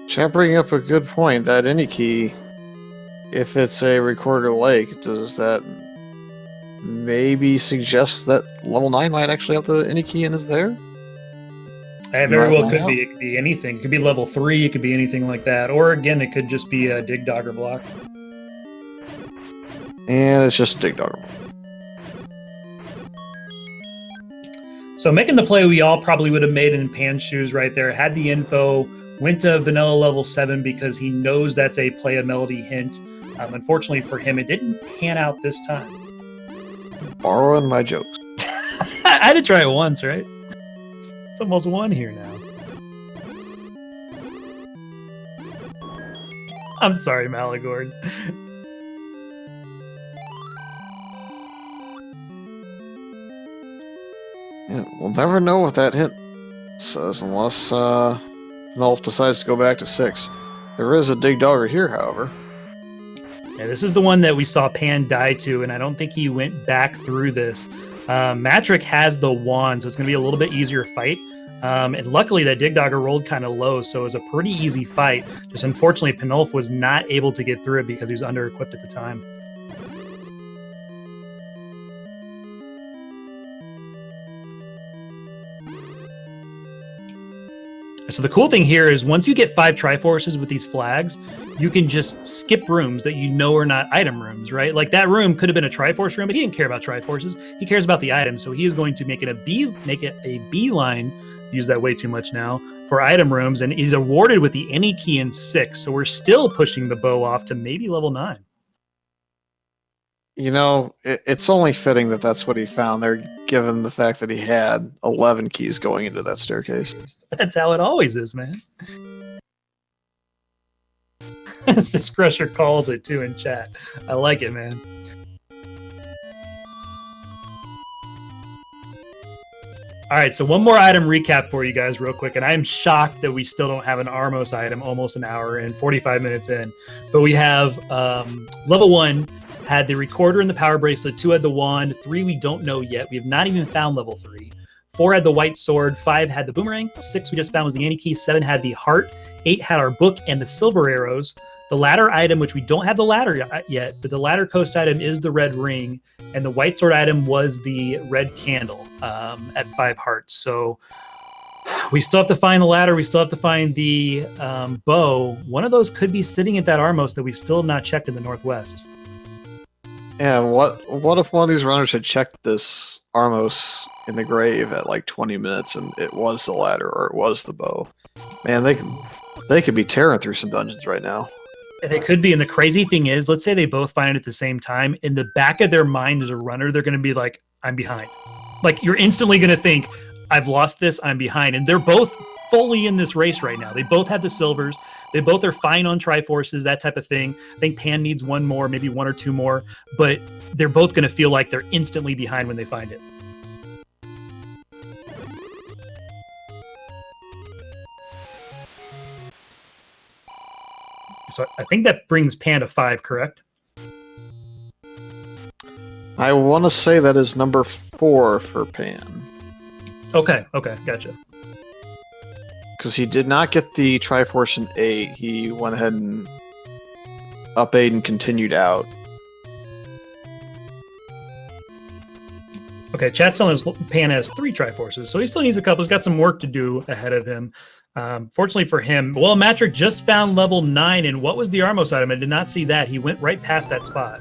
Chat bringing up a good point. That any key, if it's a recorder lake, does that maybe suggest that level 9 might actually have the any key and is there? It very well could be. It could be anything. It could be level 3. It could be anything like that. Or again, it could just be a Dig Dogger block. And it's just a Dig Dogger block. So making the play we all probably would have made in Pan's shoes right there. Had the info, went to Vanilla level 7 because he knows that's a play a melody hint. Unfortunately for him, it didn't pan out this time. Borrowing my jokes. I had to try it once, right? It's almost 1 here now. I'm sorry, Malagord. Yeah, we'll never know what that hint says unless Panulphe decides to go back to 6. There is a dig dogger here, however. Yeah, this is the one that we saw Pan die to, and I don't think he went back through this. Matrick has the wand, so it's going to be a little bit easier fight. And luckily, that Dig Dogger rolled kind of low, so it was a pretty easy fight. Just unfortunately, Panulphe was not able to get through it because he was under-equipped at the time. So the cool thing here is once you get 5 Triforces with these flags, you can just skip rooms that you know are not item rooms, right? Like that room could have been a Triforce room, but he didn't care about Triforces. He cares about the items, so he is going to make it a beeline, use that way too much now, for item rooms, and he's awarded with the any key in 6, so we're still pushing the bow off to maybe level 9. You know, it's only fitting that that's what he found there, given the fact that he had 11 keys going into that staircase. That's how it always is, man. Sis Crusher calls it too in chat. I like it, man. All right, so one more item recap for you guys real quick, and I am shocked that we still don't have an Armos item almost an hour and 45 minutes in. But we have level 1 had the recorder and the power bracelet, 2 had the wand, 3 we don't know yet. We have not even found level 3. 4 had the white sword, 5 had the boomerang, 6 we just found was the anti-key, 7 had the heart, 8 had our book and the silver arrows. The ladder item, which we don't have the ladder yet, but the ladder coast item is the red ring, and the white sword item was the red candle at 5 hearts. So we still have to find the ladder, we still have to find the bow. One of those could be sitting at that Armos that we still have not checked in the northwest. Yeah, what if one of these runners had checked this Armos in the grave at like 20 minutes and it was the ladder or it was the bow? Man, they could be tearing through some dungeons right now. They could be, and the crazy thing is, let's say they both find it at the same time. In the back of their mind as a runner, they're going to be like, I'm behind. Like, you're instantly going to think, I've lost this, I'm behind. And they're both fully in this race right now. They both have the silvers. They both are fine on Triforces, that type of thing. I think Pan needs 1 more, maybe 1 or 2 more. But they're both going to feel like they're instantly behind when they find it. So I think that brings Pan to 5, correct? I want to say that is number 4 for Pan. Okay, gotcha. Because he did not get the Triforce in 8. He went ahead and up 8 and continued out. Okay, chat's telling us Pan has 3 Triforces, so he still needs a couple. He's got some work to do ahead of him. Fortunately for him, well, Matrick just found level 9, and what was the Armos item? I did not see that. He went right past that spot.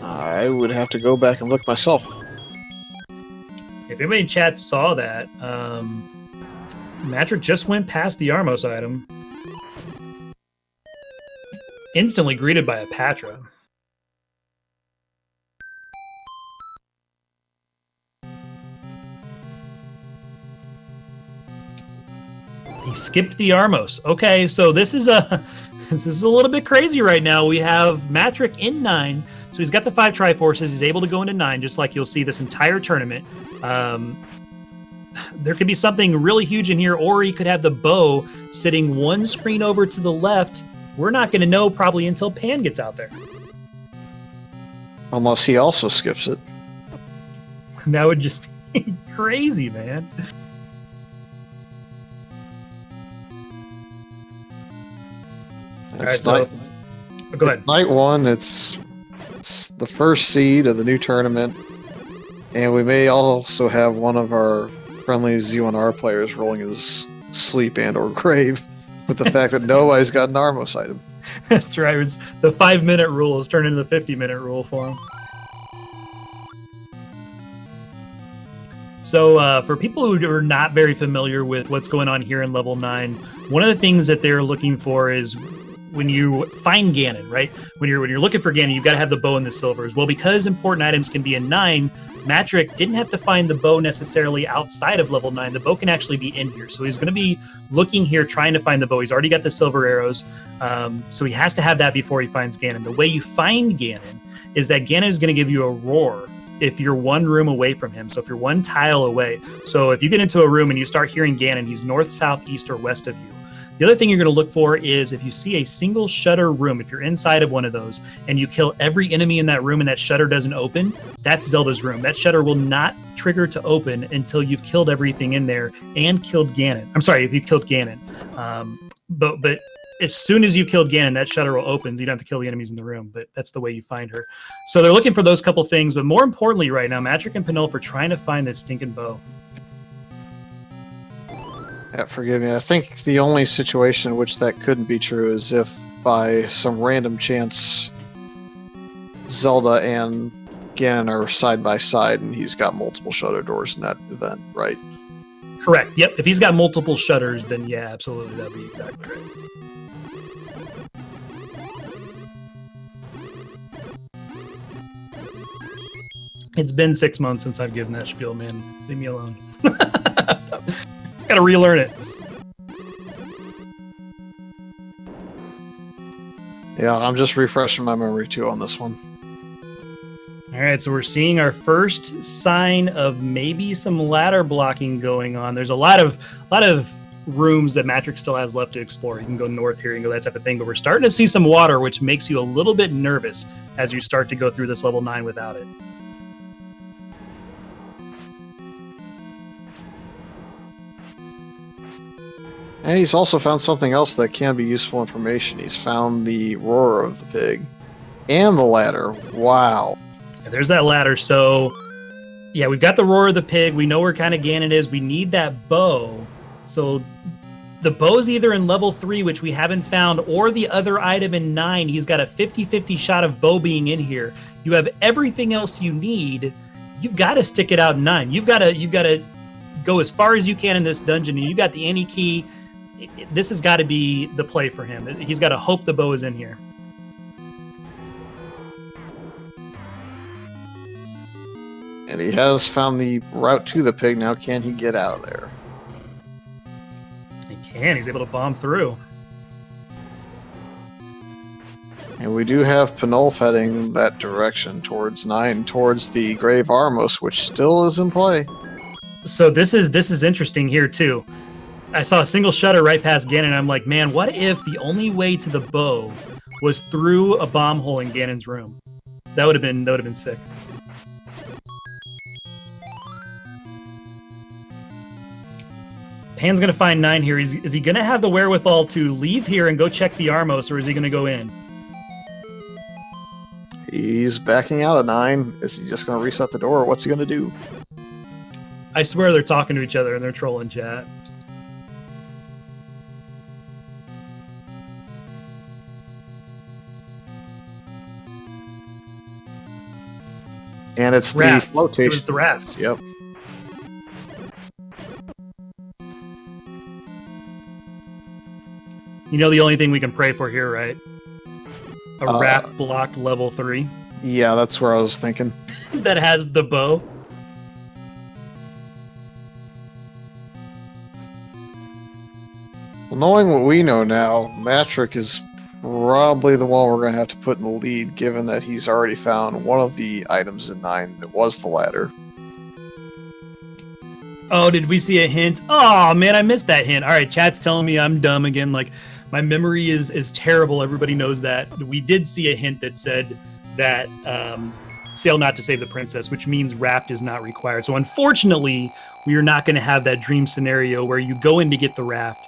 I would have to go back and look myself. If anybody in chat saw that, Matrick just went past the Armos item. Instantly greeted by a Patra. He skipped the Armos. Okay, so this is a little bit crazy right now. We have Matrick in 9, so he's got the 5 Triforces. He's able to go into 9, just like you'll see this entire tournament. There could be something really huge in here, or he could have the bow sitting 1 screen over to the left. We're not going to know probably until Pan gets out there. Unless he also skips it. That would just be crazy, man. All right, so go ahead. Night 1, it's the first seed of the new tournament, and we may also have one of our friendly Z1R players rolling his sleep and or grave with the fact that nobody's got an Armos item. That's right. It's the 5-minute rule has turned into the 50-minute rule for him. So for people who are not very familiar with what's going on here in level 9, one of the things that they're looking for is when you find Ganon, right? When you're looking for Ganon, you've got to have the bow and the silvers. Well, because important items can be in 9, Matrick didn't have to find the bow necessarily outside of level 9. The bow can actually be in here. So he's going to be looking here, trying to find the bow. He's already got the silver arrows. So he has to have that before he finds Ganon. The way you find Ganon is that Ganon is going to give you a roar. if you're one room away from him. So if you're one tile away. So if you get into a room and you start hearing Ganon, he's north, south, east, or west of you. The other thing you're going to look for is if you see a single shutter room, if you're inside of one of those and you kill every enemy in that room and that shutter doesn't open, that's Zelda's room. That shutter will not trigger to open until you've killed everything in there and killed Ganon. I'm sorry, if you killed Ganon. But as soon as you killed Ganon, that shutter will open. You don't have to kill the enemies in the room, but that's the way you find her. So they're looking for those couple things, but more importantly right now, Matrick and Panulphe are trying to find this stinking bow. Yeah, forgive me. I think the only situation in which that couldn't be true is if by some random chance Zelda and Ganon are side by side and he's got multiple shutter doors in that event, right? Correct. Yep. If he's got multiple shutters, then yeah, absolutely. That'd be exactly right. It's been 6 months since I've given that spiel, man. Leave me alone. Gotta relearn it. Yeah, I'm just refreshing my memory too on this one. All right, so we're seeing our first sign of maybe some ladder blocking going on. There's a lot of rooms that Matrick still has left to explore. You can go north here, you can go that type of thing, but we're starting to see some water, which makes you a little bit nervous as you start to go through this level 9 without it. And he's also found something else that can be useful information. He's found the roar of the pig and the ladder. Wow. Yeah, there's that ladder. So, yeah, we've got the roar of the pig. We know where kind of Ganon is. We need that bow. So the bow's either in level 3, which we haven't found, or the other item in 9. He's got a 50-50 shot of bow being in here. You have everything else you need. You've got to stick it out in 9. You've got to go as far as you can in this dungeon, and you've got the any key. This has got to be the play for him. He's got to hope the bow is in here. And he has found the route to the pig. Now can he get out of there? He can. He's able to bomb through. And we do have Panulphe heading that direction towards 9, towards the Grave Armos, which still is in play. So this is interesting here too. I saw a single shutter right past Ganon, and I'm like, man, what if the only way to the bow was through a bomb hole in Ganon's room? That would have been sick. Pan's gonna find 9 here. Is he gonna have the wherewithal to leave here and go check the Armos, or is he gonna go in? He's backing out of 9. Is he just gonna reset the door, or what's he gonna do? I swear they're talking to each other and they're trolling chat. And it's Raft. the flotation. It was the raft. Yep. You know the only thing we can pray for here, right? A raft blocked level 3 Yeah, that's where I was thinking. that has the bow. Well, knowing what we know now, Matrick is probably the one we're going to have to put in the lead, given that he's already found one of the items in 9 that was the ladder. Oh, did we see a hint? Oh, man, I missed that hint. All right, chat's telling me I'm dumb again. Like, my memory is terrible. Everybody knows that. We did see a hint that said that sail not to save the princess, which means raft is not required. So, unfortunately, we are not going to have that dream scenario where you go in to get the raft,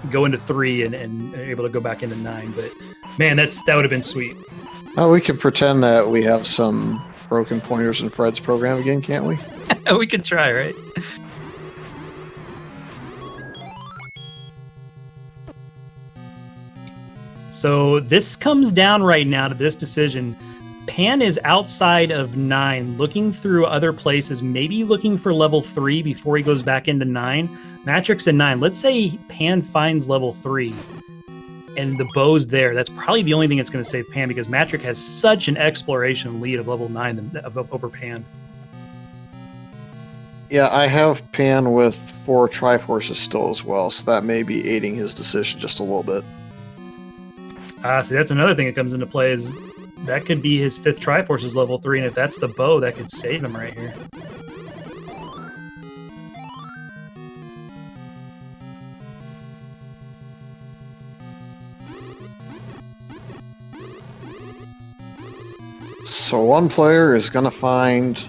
go into 3 and able to go back into 9. But, man, that would have been sweet. We can pretend that we have some broken pointers in Fred's program again, can't we? We could try, right? So this comes down right now to this decision. Pan is outside of 9, looking through other places, maybe looking for level 3 before he goes back into 9. Matrick's in 9. Let's say Pan finds level 3 and the bow's there. That's probably the only thing that's going to save Pan, because Matrick has such an exploration lead of level 9 over Pan. Yeah, I have Pan with 4 Triforces still as well, so that may be aiding his decision just a little bit. See, that's another thing that comes into play is that could be his 5th Triforce is level 3, and if that's the bow, that could save him right here. So one player is going to find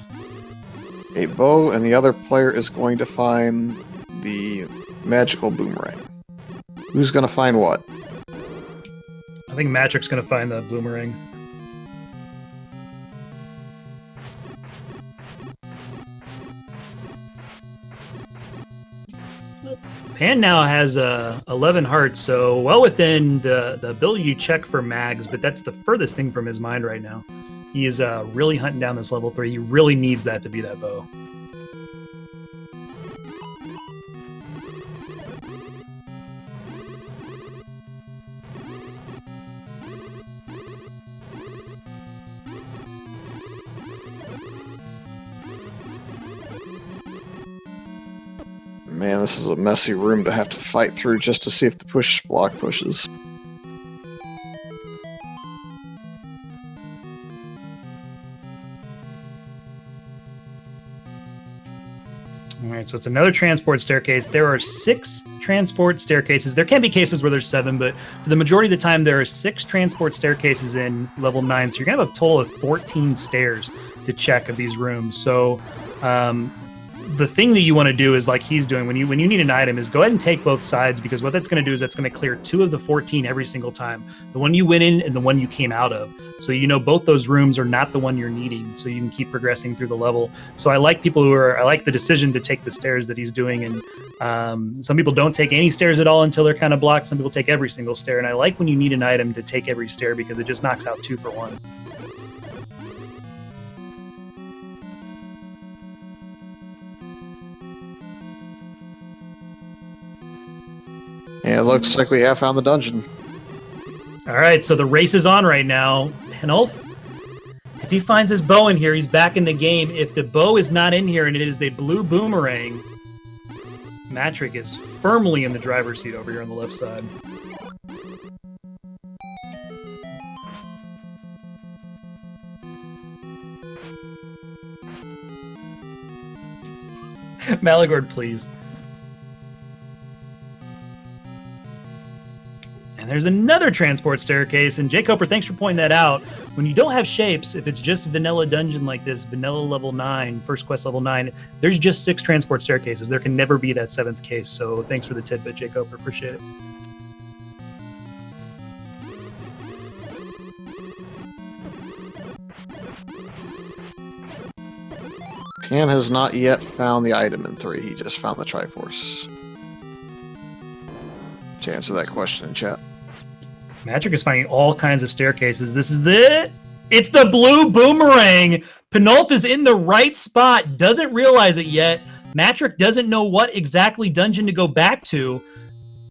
a bow, and the other player is going to find the magical boomerang. Who's going to find what? I think Matrix's going to find the boomerang. Pan now has 11 hearts, so well within the ability to check for mags, but that's the furthest thing from his mind right now. He is really hunting down this level 3. He really needs that to be that bow. Man, this is a messy room to have to fight through just to see if the push block pushes. Alright, so it's another transport staircase. There are 6 transport staircases. There can be cases where there's 7, but for the majority of the time, there are 6 transport staircases in level 9. So you're going to have a total of 14 stairs to check of these rooms. So the thing that you want to do is like he's doing when you need an item is go ahead and take both sides, because what that's going to do is that's going to clear 2 of the 14 every single time. The one you went in and the one you came out of. So you know both those rooms are not the one you're needing, so you can keep progressing through the level. So I like I like the decision to take the stairs that he's doing, and some people don't take any stairs at all until they're kind of blocked. Some people take every single stair, and I like when you need an item to take every stair because it just knocks out 2 for 1. Yeah, it looks like we have found the dungeon. All right, so the race is on right now. Panulphe, if he finds his bow in here, he's back in the game. If the bow is not in here and it is the blue boomerang, Matrix is firmly in the driver's seat over here on the left side. Malagord, please. And there's another transport staircase, and Jay Coper, thanks for pointing that out. When you don't have shapes, if it's just vanilla dungeon like this, vanilla level 9, first quest level 9, there's just 6 transport staircases. There can never be that 7th case, so thanks for the tidbit, Jay Coper. Appreciate it. Pan has not yet found the item in 3, he just found the Triforce. To answer that question in chat. Matrix is finding all kinds of staircases. This is it's the blue boomerang. Panulphe is in the right spot, doesn't realize it yet. Matrix doesn't know what exactly dungeon to go back to.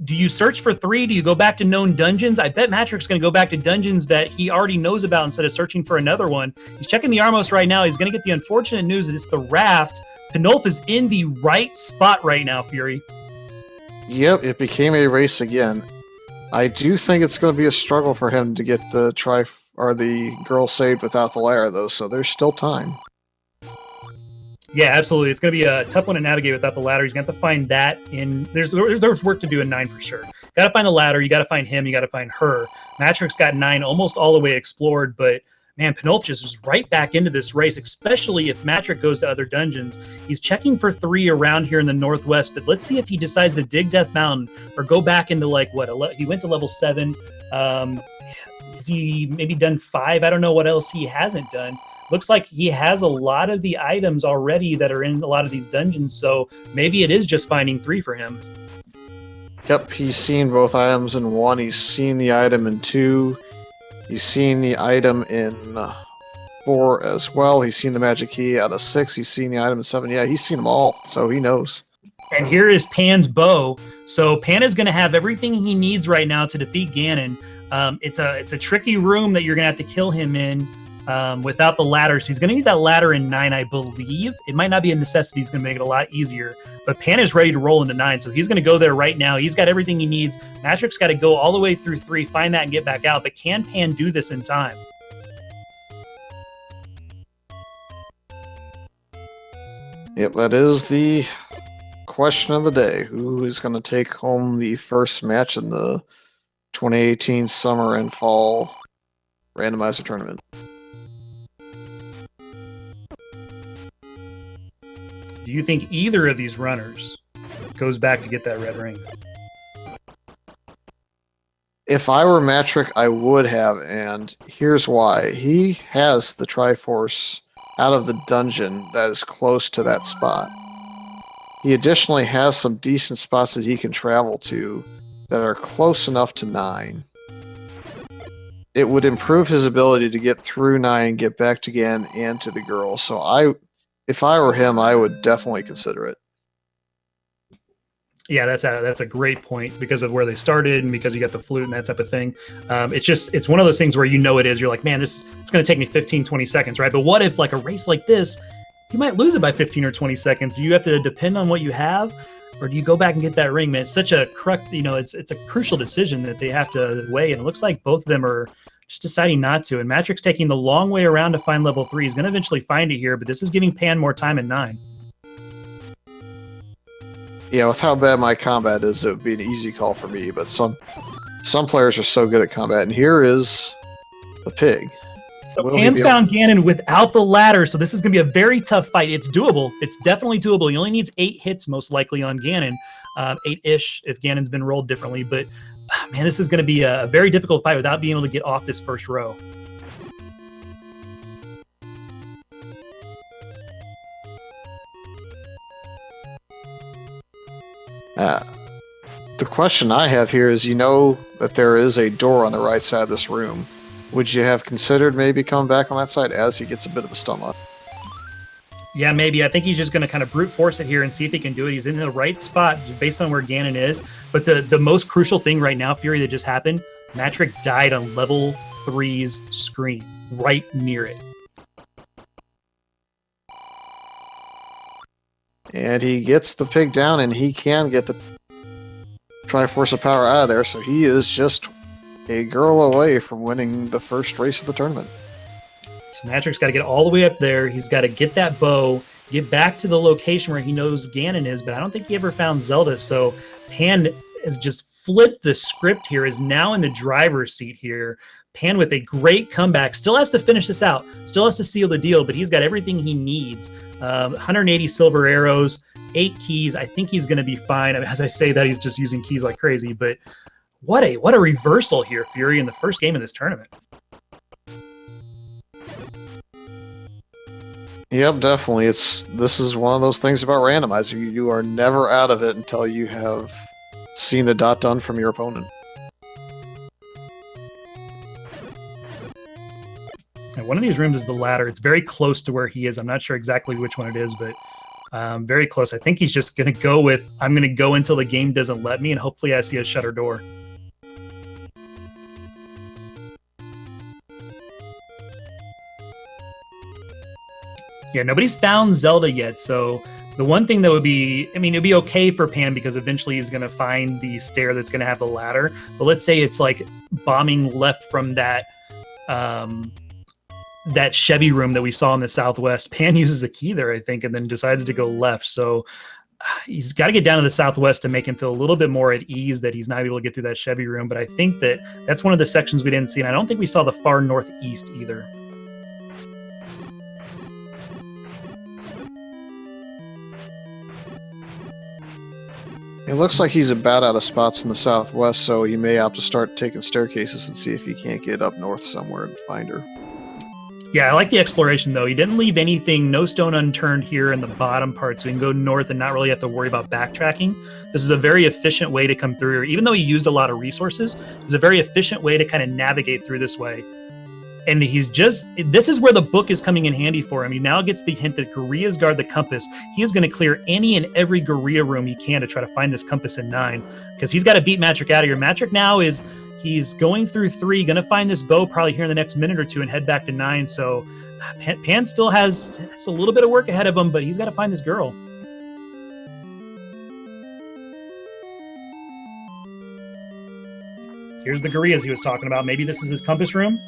Do you search for 3? Do you go back to known dungeons? I bet Matrix is going to go back to dungeons that he already knows about instead of searching for another one. He's checking the Armos right now. He's going to get the unfortunate news that it's the raft. Panulphe is in the right spot right now, Fury. Yep, it became a race again. I do think it's going to be a struggle for him to get the the girl saved without the ladder, though, so there's still time. Yeah, absolutely. It's going to be a tough one to navigate without the ladder. He's going to have to find that in... There's work to do in 9 for sure. Got to find the ladder, you got to find him, you got to find her. Matrix got 9 almost all the way explored, but man, Panulphe just is right back into this race, especially if Matrix goes to other dungeons. He's checking for 3 around here in the northwest, but let's see if he decides to dig Death Mountain or go back into, like, he went to level 7. Has he maybe done 5? I don't know what else he hasn't done. Looks like he has a lot of the items already that are in a lot of these dungeons, so maybe it is just finding 3 for him. Yep, he's seen both items in 1. He's seen the item in 2. He's seen the item in 4 as well. He's seen the magic key out of 6. He's seen the item in 7. Yeah, he's seen them all, so he knows. And here is Pan's bow. So Pan is going to have everything he needs right now to defeat Ganon. It's a tricky room that you're going to have to kill him in without the ladder. So he's going to need that ladder in 9, I believe. It might not be a necessity. It's going to make it a lot easier. But Pan is ready to roll into 9, so he's going to go there right now. He's got everything he needs. Matrix got to go all the way through 3, find that, and get back out. But can Pan do this in time? Yep, that is the question of the day. Who is going to take home the first match in the 2018 Summer and Fall Randomizer Tournament? Do you think either of these runners goes back to get that red ring? If I were Matrick, I would have, and here's why. He has the Triforce out of the dungeon that is close to that spot. He additionally has some decent spots that he can travel to that are close enough to 9. It would improve his ability to get through 9, get back to Gan, and to the girl. So if I were him, I would definitely consider it. Yeah, that's a great point because of where they started and because you got the flute and that type of thing. It's one of those things where it is. You're like, man, it's going to take me 15, 20 seconds, right? But what if like a race like this, you might lose it by 15 or 20 seconds. You have to depend on what you have, or do you go back and get that ring, man? It's such a it's a crucial decision that they have to weigh, and it looks like both of them are just deciding not to. And Matrick's taking the long way around to find level 3. He's going to eventually find it here, but this is giving Pan more time in 9. Yeah, with how bad my combat is, it would be an easy call for me, but some players are so good at combat, and here is the pig. So Pan's found Ganon without the ladder, so this is going to be a very tough fight. It's doable. It's definitely doable. He only needs 8 hits, most likely, on Ganon. 8-ish if Ganon's been rolled differently, but man, this is going to be a very difficult fight without being able to get off this first row. The question I have here is, you know that there is a door on the right side of this room. Would you have considered maybe coming back on that side as he gets a bit of a stun lock? Yeah, maybe. I think he's just going to kind of brute force it here and see if he can do it. He's in the right spot based on where Ganon is. But the most crucial thing right now, Fury, that just happened, Matrick died on level 3's screen, right near it. And he gets the pig down, and he can get the Triforce of Power out of there, so he is just a girl away from winning the first race of the tournament. So Matrick's got to get all the way up there. He's got to get that bow, get back to the location where he knows Ganon is, but I don't think he ever found Zelda, so Pan has just flipped the script here, is now in the driver's seat here. Pan with a great comeback, still has to finish this out, still has to seal the deal, but he's got everything he needs. 180 silver arrows, 8 keys. I think he's going to be fine. I mean, as I say that, he's just using keys like crazy, but what a reversal here, Fury, in the first game of this tournament. Yep, definitely. This is one of those things about randomizer. You are never out of it until you have seen the dot done from your opponent. And one of these rooms is the ladder. It's very close to where he is. I'm not sure exactly which one it is, but very close. I think he's just going to go with, I'm going to go until the game doesn't let me, and hopefully I see a shutter door. Yeah, nobody's found Zelda yet, so the one thing that would be, I mean, it'd be okay for Pan because eventually he's going to find the stair that's going to have the ladder, but let's say it's like bombing left from that that Chevy room that we saw in the southwest. Pan uses a key there, I think, and then decides to go left, so he's got to get down to the southwest to make him feel a little bit more at ease that he's not able to get through that Chevy room, but I think that's one of the sections we didn't see, and I don't think we saw the far northeast either. It looks like he's about out of spots in the southwest, so he may opt to start taking staircases and see if he can't get up north somewhere and find her. Yeah, I like the exploration, though. He didn't leave anything, no stone unturned here in the bottom part, so he can go north and not really have to worry about backtracking. This is a very efficient way to come through. Even though he used a lot of resources, it's a very efficient way to kind of navigate through this way. And this is where the book is coming in handy for him. He now gets the hint that Gorias guard the compass. He is going to clear any and every Goria room he can to try to find this compass in 9, because he's got to beat Matrick out of here. Matrick now he's going through 3, going to find this bow probably here in the next minute or two and head back to 9. So Pan still has a little bit of work ahead of him, but he's got to find this girl. Here's the Gorias he was talking about. Maybe this is his compass room.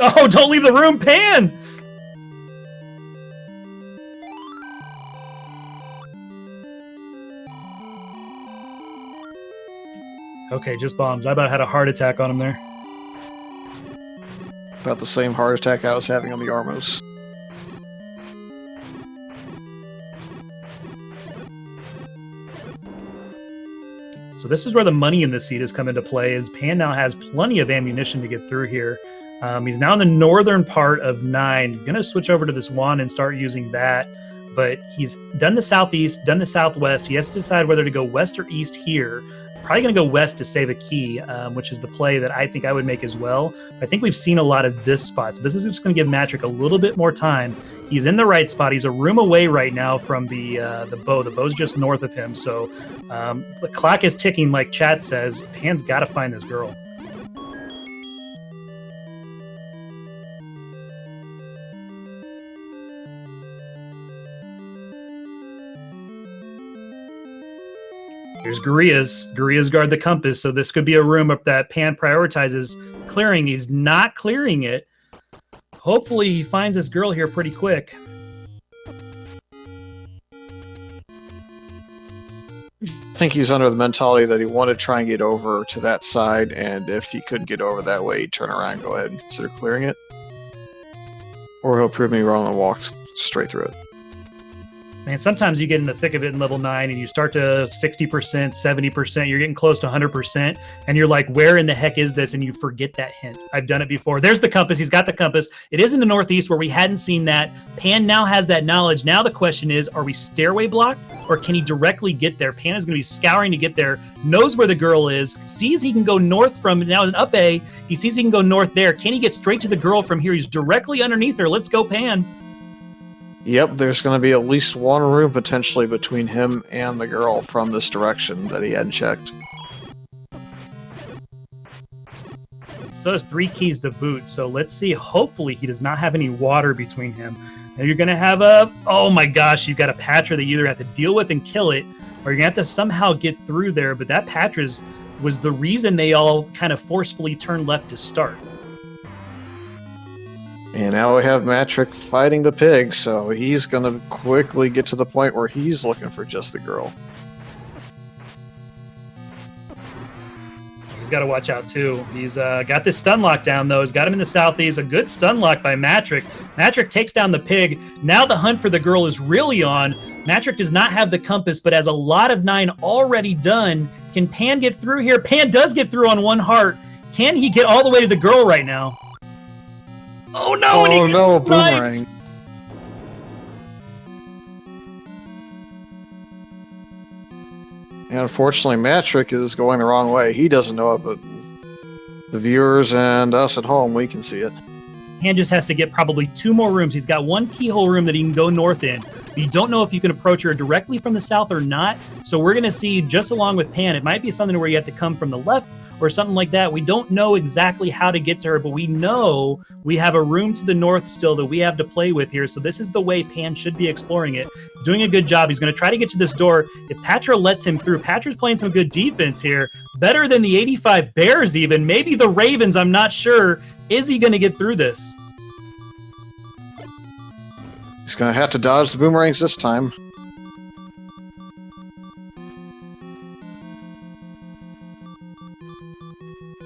Oh, don't leave the room, Pan! Okay, just bombs. I about had a heart attack on him there. About the same heart attack I was having on the Armos. So this is where the money in the seat has come into play, is Pan now has plenty of ammunition to get through here. He's now in the northern part of 9. Going to switch over to this wand and start using that. But he's done the southeast, done the southwest. He has to decide whether to go west or east here. Probably going to go west to save a key, which is the play that I think I would make as well. I think we've seen a lot of this spot. So this is just going to give Matrick a little bit more time. He's in the right spot. He's a room away right now from the bow. The bow's just north of him. So the clock is ticking, like chat says. Pan's got to find this girl. Here's Gurias. Gurias guard the compass, so this could be a room up that Pan prioritizes clearing. He's not clearing it. Hopefully he finds this girl here pretty quick. I think he's under the mentality that he wanted to try and get over to that side, and if he couldn't get over that way, he'd turn around and go ahead and consider clearing it. Or he'll prove me wrong and walk straight through it. Man, sometimes you get in the thick of it in level 9 and you start to 60%, 70%, you're getting close to 100%, and you're like, where in the heck is this? And you forget that hint. I've done it before. There's the compass. He's got the compass. It is in the northeast where we hadn't seen that. Pan now has that knowledge. Now the question is, are we stairway blocked, or can he directly get there? Pan is going to be scouring to get there, knows where the girl is, sees he can go north from, now an up A, he sees he can go north there. Can he get straight to the girl from here? He's directly underneath her. Let's go, Pan. Yep, there's going to be at least one room potentially between him and the girl from this direction that he hadn't checked. Still has 3 keys to boot, so let's see. Hopefully he does not have any water between him. Now you're going to have a... Oh my gosh, you've got a Patra that you either have to deal with and kill it, or you're going to have to somehow get through there, but that Patra's was the reason they all kind of forcefully turned left to start. And now we have Matrick fighting the pig, so he's going to quickly get to the point where he's looking for just the girl. He's got to watch out, too. He's got this stun lock down, though. He's got him in the southeast. A good stun lock by Matrick. Matrick takes down the pig. Now the hunt for the girl is really on. Matrick does not have the compass, but has a lot of 9 already done. Can Pan get through here? Pan does get through on 1 heart. Can he get all the way to the girl right now? Oh no! And he gets sniped. Boomerang. And unfortunately, Matrick is going the wrong way. He doesn't know it, but the viewers and us at home, we can see it. Pan just has to get probably 2 more rooms. He's got 1 keyhole room that he can go north in. But you don't know if you can approach her directly from the south or not. So we're going to see, just along with Pan, it might be something where you have to come from the left or something like that. We don't know exactly how to get to her, but we know we have a room to the north still that we have to play with here. So this is the way Pan should be exploring it. He's doing a good job. He's going to try to get to this door. If Patra lets him through, Patra's playing some good defense here. Better than the 85 Bears even. Maybe the Ravens, I'm not sure. Is he going to get through this? He's going to have to dodge the boomerangs this time.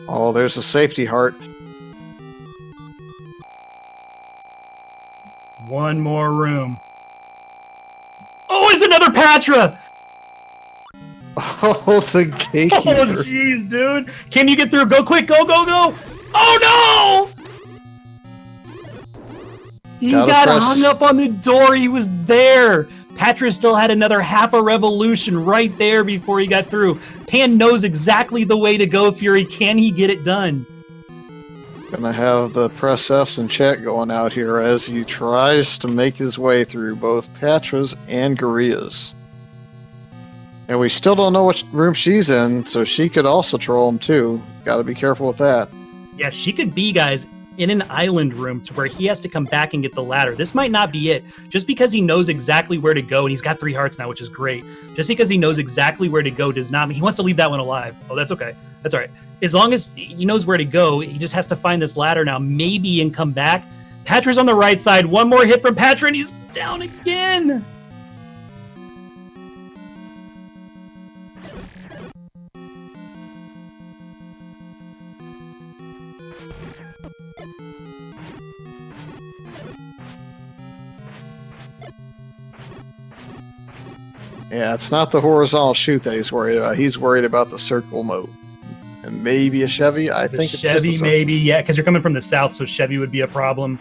Oh, there's a safety heart. 1 more room. Oh, it's another Patra! Oh, the gatekeeper. Oh, jeez, dude. Can you get through? Go quick. Go, go, go. Oh, no! He got hung up on the door. He was there. Patra still had another half a revolution right there before he got through. Pan knows exactly the way to go, Fury. Can he get it done? Gonna have the press Fs and chat going out here as he tries to make his way through both Patras and Gurias. And we still don't know what room she's in, so she could also troll him too. Gotta be careful with that. Yeah, she could be, guys, in an island room to where he has to come back and get the ladder. This might not be it. Just because he knows exactly where to go, and he's got 3 hearts now, which is great. Just because he knows exactly where to go does not mean he wants to leave that one alive. Oh, that's okay. That's all right. As long as he knows where to go, he just has to find this ladder now, maybe, and come back. Patra's on the right side. 1 more hit from Patra, and he's down again. Yeah, it's not the horizontal shoot that he's worried about. He's worried about the circle mode. And maybe a Chevy? I think it's Chevy, just a maybe, yeah, because you're coming from the south, so Chevy would be a problem.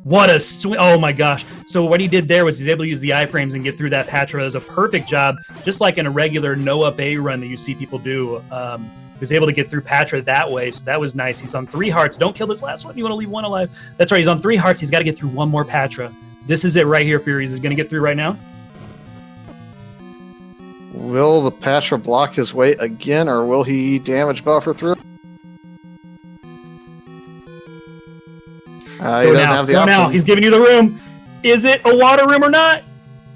What a swing! Oh my gosh! So what he did there was he's able to use the iframes and get through that Patra. It was a perfect job, just like in a regular no-up A run that you see people do. He was able to get through Patra that way, so that was nice. He's on 3 hearts. Don't kill this last one. You want to leave 1 alive. That's right. He's on 3 hearts. He's got to get through 1 more Patra. This is it right here, Furies. He's going to get through right now. Will the Patra block his way again, or will he damage buffer through? He doesn't have the option. Now. He's giving you the room. Is it a water room or not?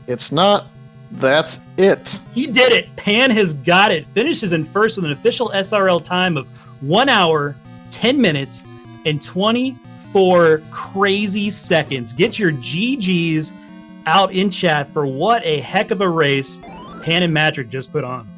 It's not. That's it. He did it. Pan has got it. Finishes in first with an official SRL time of 1 hour, 10 minutes, and 24 crazy seconds. Get your GGs out in chat for what a heck of a race Pan and Matrick just put on.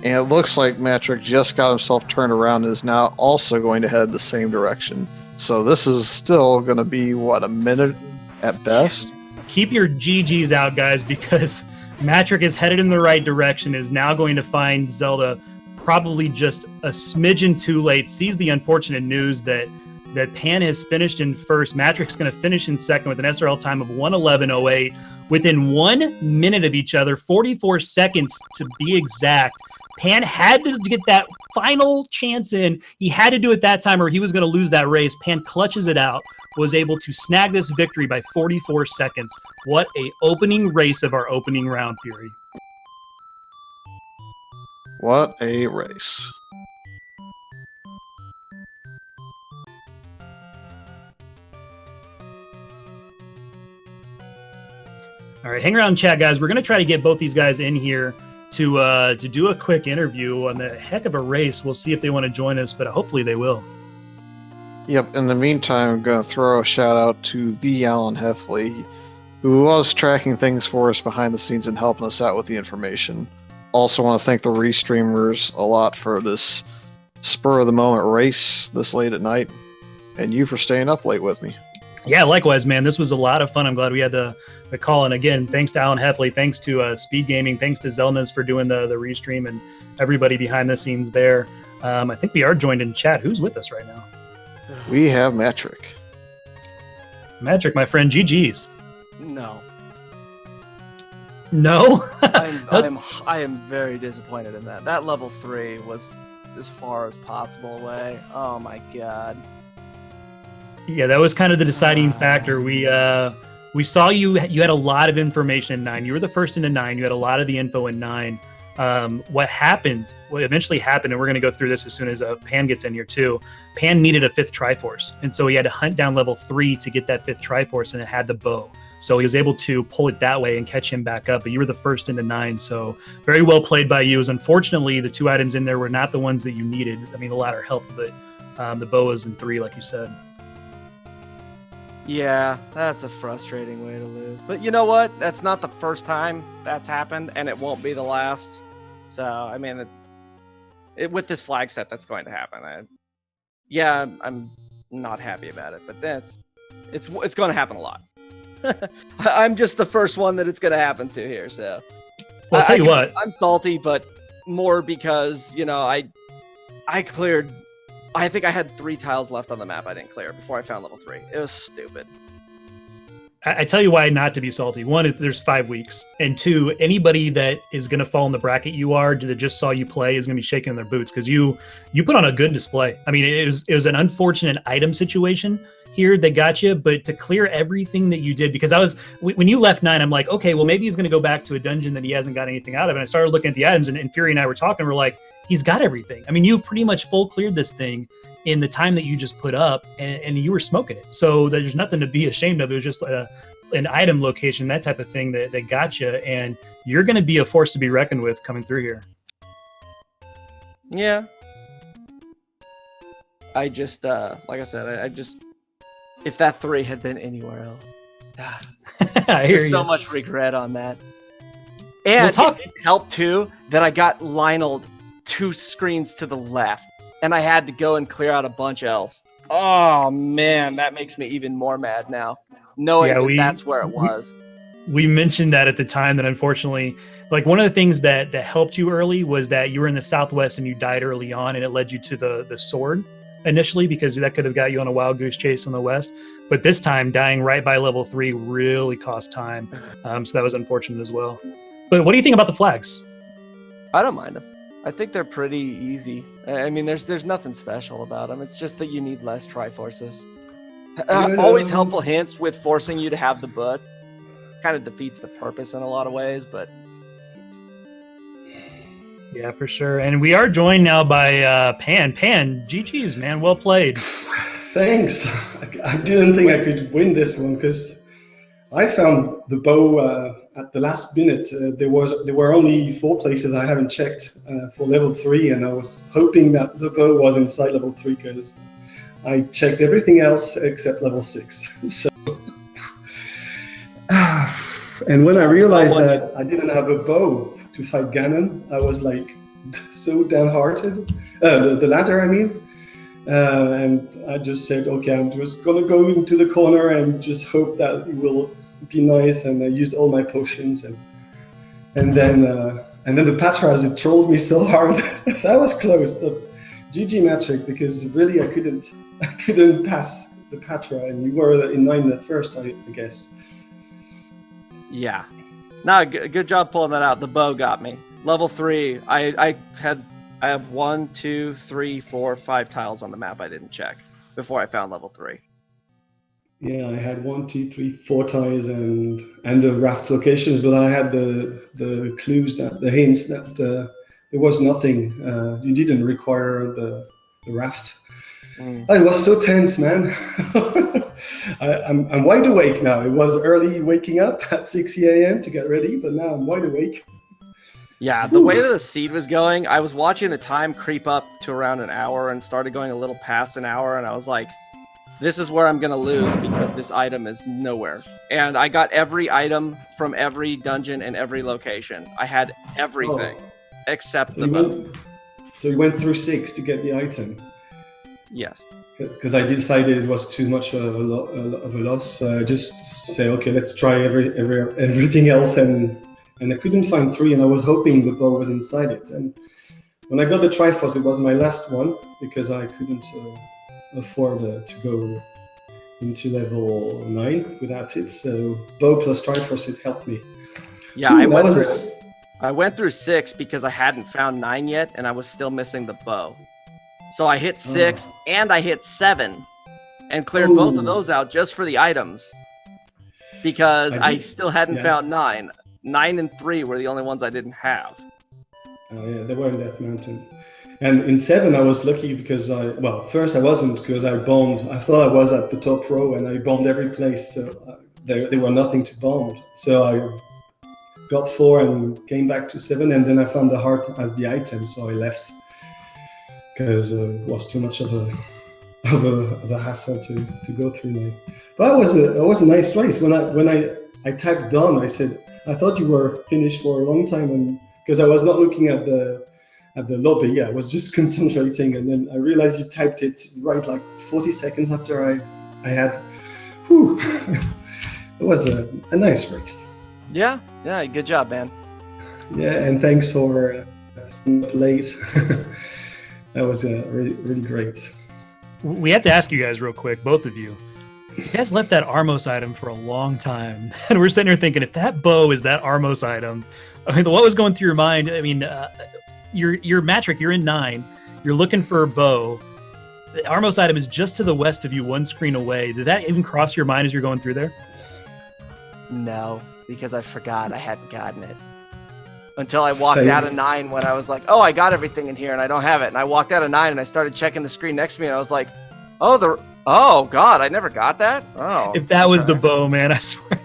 And it looks like Matrick just got himself turned around and is now also going to head the same direction. So this is still going to be, what, a minute at best? Keep your GGs out, guys, because Matrick is headed in the right direction, is now going to find Zelda probably just a smidgen too late, sees the unfortunate news that Pan has finished in first. Matrick's going to finish in second with an SRL time of 1:11:08. Within 1 minute of each other, 44 seconds to be exact. Pan had to get that final chance in. He had to do it that time or he was going to lose that race. Pan clutches it out, was able to snag this victory by 44 seconds. What a opening race of our opening round, Fury. What a race. All right, hang around chat, guys. We're going to try to get both these guys in here to do a quick interview on the heck of a race. We'll see if they want to join us, but hopefully they will. Yep, in the meantime, I'm going to throw a shout out to the Alan Heffley, who was tracking things for us behind the scenes and helping us out with the information. Also want to thank the restreamers a lot for this spur-of-the-moment race this late at night, and you for staying up late with me. Yeah, likewise, man. This was a lot of fun. I'm glad we had the call. And again, thanks to Alan Heffley, thanks to Speed Gaming, thanks to Zelnas for doing the restream and everybody behind the scenes there. I think we are joined in chat. Who's with us right now? We have Matrick. Matrick, my friend, GG's. No. No? I am very disappointed in that. That level 3 was as far as possible away. Oh my god. Yeah, that was kind of the deciding factor. We saw you had a lot of information in 9. You were the first into 9. You had a lot of the info in 9. What eventually happened, and we're going to go through this as soon as Pan gets in here too. Pan needed a 5th Triforce, and so he had to hunt down level 3 to get that 5th Triforce, and it had the bow. So he was able to pull it that way and catch him back up. But you were the first into 9, so very well played by you. As unfortunately, the 2 items in there were not the ones that you needed. I mean, the ladder helped, but the bow was in 3, like you said. Yeah, that's a frustrating way to lose. But you know what? That's not the first time that's happened, and it won't be the last. So, I mean, with this flag set, that's going to happen. I'm not happy about it, but it's going to happen a lot. I'm just the first one that it's going to happen to here, so. Well, I'll tell you what. I'm salty, but more because, I cleared... I think I had 3 tiles left on the map I didn't clear before I found level 3. It was stupid. I tell you why not to be salty. 1, there's 5 weeks. And 2, anybody that is going to fall in the bracket you are, that just saw you play, is going to be shaking in their boots because you put on a good display. I mean, it was an unfortunate item situation here that got you, but to clear everything that you did, because when you left 9, I'm like, okay, well, maybe he's going to go back to a dungeon that he hasn't got anything out of. And I started looking at the items, and Fury and I were talking, we're like, he's got everything. I mean, you pretty much full cleared this thing in the time that you just put up, and you were smoking it. So there's nothing to be ashamed of. It was just an item location, that type of thing that got you, and you're going to be a force to be reckoned with coming through here. Yeah. I just, like I said, if that 3 had been anywhere else, there's so much regret on that. And it helped too that I got Lionel'd 2 screens to the left, and I had to go and clear out a bunch else. Oh man, that makes me even more mad now. knowing Yeah, that that's where it was. We mentioned that at the time, that unfortunately, like, one of the things that helped you early was that you were in the Southwest and you died early on, and it led you to the sword initially, because that could have got you on a wild goose chase in the West. But this time, dying right by level 3 really cost time, so that was unfortunate as well. But what do you think about the flags? I don't mind them. I think they're pretty easy. I mean, there's nothing special about them. It's just that you need less Triforces. Always helpful hints with forcing you to have the book. Kind of defeats the purpose in a lot of ways, but Yeah, for sure. And we are joined now by Pan. Pan, GG's, man. Well played. Thanks. I didn't think I could win this one because I found the bow at the last minute. There were only 4 places I haven't checked for level 3, and I was hoping that the bow was inside level 3 because I checked everything else except level 6. So, and when I realized that I didn't have a bow to fight Ganon, I was like so downhearted. The ladder, I mean. And I just said, okay, I'm just gonna go into the corner and just hope that it will be nice. And I used all my potions, and then the Patras, it trolled me so hard. That was close. The GG Matrick, because really I couldn't pass the Patra, and you were in 9 at first, I guess. yeah. No, good job pulling that out. The bow got me. Level 3, I have 1, 2, 3, 4, 5 tiles on the map I didn't check before I found level 3. Yeah, I had 1, 2, 3, 4 ties and the raft locations, but I had the clues, the hints that there was nothing. You didn't require the raft. I was so tense, man. I'm wide awake now. It was early waking up at 6 a.m. to get ready, but now I'm wide awake. Yeah, the way that the seed was going, I was watching the time creep up to around an hour and started going a little past an hour, and I was like, this is where I'm going to lose because this item is nowhere. And I got every item from every dungeon and every location. I had everything except the bow. So you went through 6 to get the item? Yes. Because I decided it was too much of a loss. Just say, okay, let's try everything else, and I couldn't find 3, and I was hoping the bow was inside it. And when I got the Triforce, it was my last one because I couldn't afford to go into level 9 without it. So bow plus Triforce, it helped me. Yeah, I went through 6 because I hadn't found 9 yet, and I was still missing the bow. So I hit 6 and I hit 7 and cleared both of those out just for the items because I still hadn't found 9. 9 and 3 were the only ones I didn't have. Oh yeah, they were in that mountain. And in 7 I was lucky because first I wasn't, because I bombed. I thought I was at the top row and I bombed every place, so there were nothing to bomb. So I got 4 and came back to 7, and then I found the heart as the item, so I left. Because it was too much of a hassle to go through now. But it was a nice race. When I tagged Don, I said, I thought you were finished for a long time, and because I was not looking at the lobby, yeah, I was just concentrating, and then I realized you typed it right like 40 seconds after I had. Whew. It was a nice race. Yeah, good job, man. Yeah, and thanks for late. That was really, really great. We have to ask you guys real quick, both of you. You guys left that Armos item for a long time. And we're sitting here thinking, if that bow is that Armos item, I mean, what was going through your mind? I mean, you're Matrick, you're in 9. You're looking for a bow. The Armos item is just to the west of you, 1 screen away. Did that even cross your mind as you're going through there? No, because I forgot I hadn't gotten it. Until I walked out of 9 when I was like, oh, I got everything in here and I don't have it. And I walked out of 9 and I started checking the screen next to me and I was like, oh God, I never got that? Oh. If that was the bow, man, I swear.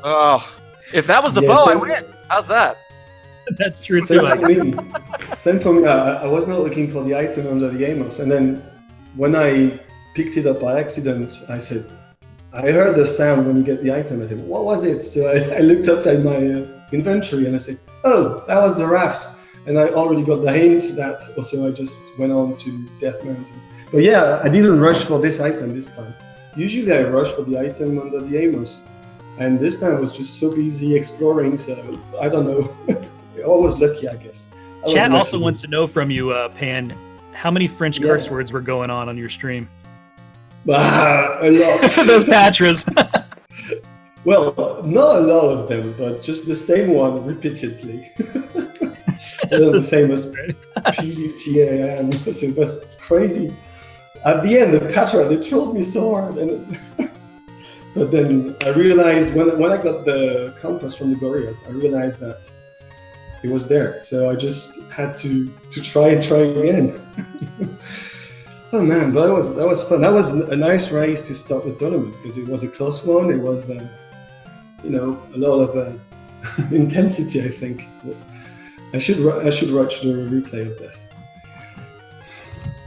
Oh, if that was the bow, I win. How's that? That's true Same too. for me. Same for me. I was not looking for the item under the Amos. And then when I picked it up by accident, I said, I heard the sound when you get the item. I said, what was it? So I looked up at my inventory and I said, oh, that was the raft. And I already got the hint that also I just went on to Death Mountain. But yeah, I didn't rush for this item this time. usually I rush for the item under the Amos, and this time I was just so busy exploring. So I don't know. I was lucky, I guess. Chat also wants to know from you, Pan, how many French curse words were going on your stream? A lot. Those Patras. Well, not a lot of them, but just the same one repeatedly. The famous P-U-T-A-N. So it was crazy. At the end, the Patra, they trolled me so hard. But then I realized when I got the compass from the gorillas, I realized that it was there. So I just had to try again. Oh man, but that was fun. That was a nice race to start the tournament because it was a close one. It was, a lot of intensity. I think I should watch the replay of this.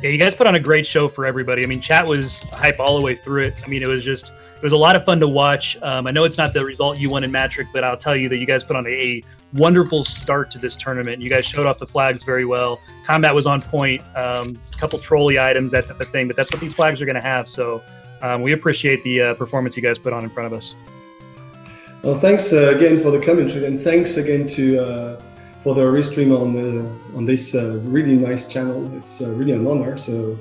Yeah, you guys put on a great show for everybody. I mean, chat was hype all the way through it. I mean, it was a lot of fun to watch. I know it's not the result you won in Matric, but I'll tell you that you guys put on a wonderful start to this tournament. You guys showed off the flags very well. Combat was on point. A couple trolley items, that type of thing. But that's what these flags are going to have. So we appreciate the performance you guys put on in front of us. Well, thanks again for the commentary, and thanks again for the restream on this really nice channel. It's really an honor. So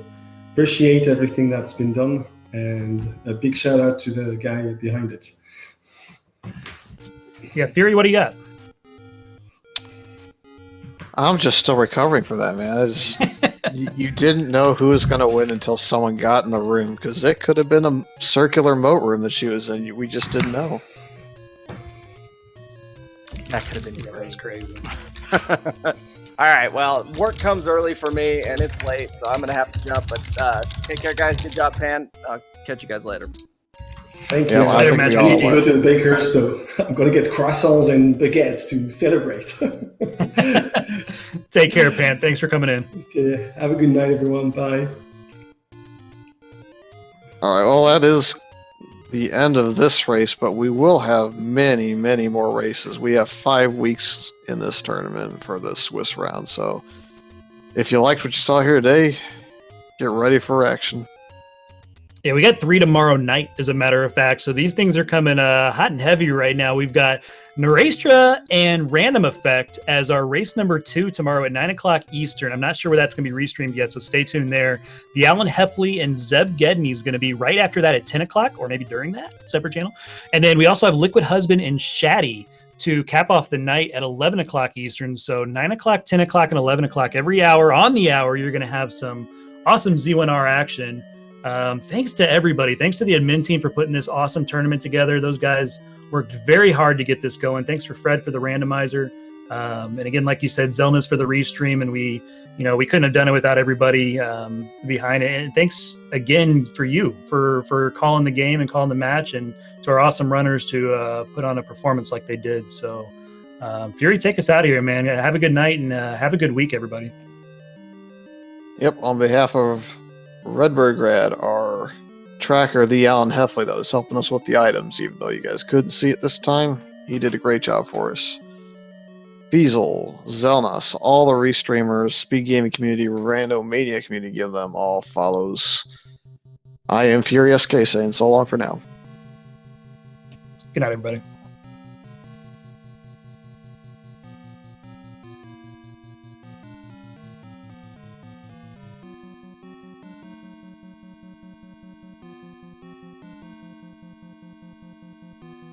appreciate everything that's been done. And a big shout out to the guy behind it. Yeah, Fury, what do you got? I'm just still recovering from that, man. You didn't know who was going to win until someone got in the room, because it could have been a circular moat room that she was in. We just didn't know. That could have been great. That was crazy. All right, well, work comes early for me, and it's late, so I'm going to have to jump. But take care, guys. Good job, Pan. I'll catch you guys later. Thank you. Yeah, well, I need to go to the baker's, so I'm going to get croissants and baguettes to celebrate. Take care, Pan. Thanks for coming in. Okay, have a good night, everyone. Bye. All right, well, that is the end of this race, but we will have many, many more races. We have 5 weeks in this tournament for the Swiss round, so if you liked what you saw here today, get ready for action. Yeah, we got 3 tomorrow night, as a matter of fact. So these things are coming hot and heavy right now. We've got Nerestra and Random Effect as our race number 2 tomorrow at 9 o'clock Eastern. I'm not sure where that's going to be restreamed yet, so stay tuned there. The Alan Heffley and Zeb Gedney is going to be right after that at 10 o'clock, or maybe during that, separate channel. And then we also have Liquid Husband and Shaddy to cap off the night at 11 o'clock Eastern. So 9 o'clock, 10 o'clock, and 11 o'clock. Every hour on the hour, you're going to have some awesome Z1R action. Thanks to everybody. Thanks to the admin team for putting this awesome tournament together. Those guys worked very hard to get this going. Thanks for Fred for the randomizer. And again, like you said, Zelna's for the restream, and we couldn't have done it without everybody behind it. And thanks again for you for calling the game and calling the match, and to our awesome runners to put on a performance like they did. So Fury, take us out of here, man. Have a good night and have a good week, everybody. Yep, on behalf of Redbird Grad, our tracker, the Alan Heffley, that was helping us with the items, even though you guys couldn't see it this time. He did a great job for us. Fiesel, Zelnas, all the restreamers, Speed Gaming community, Randomizer community, give them all follows. I am Fury SK saying so long for now. Good night, everybody.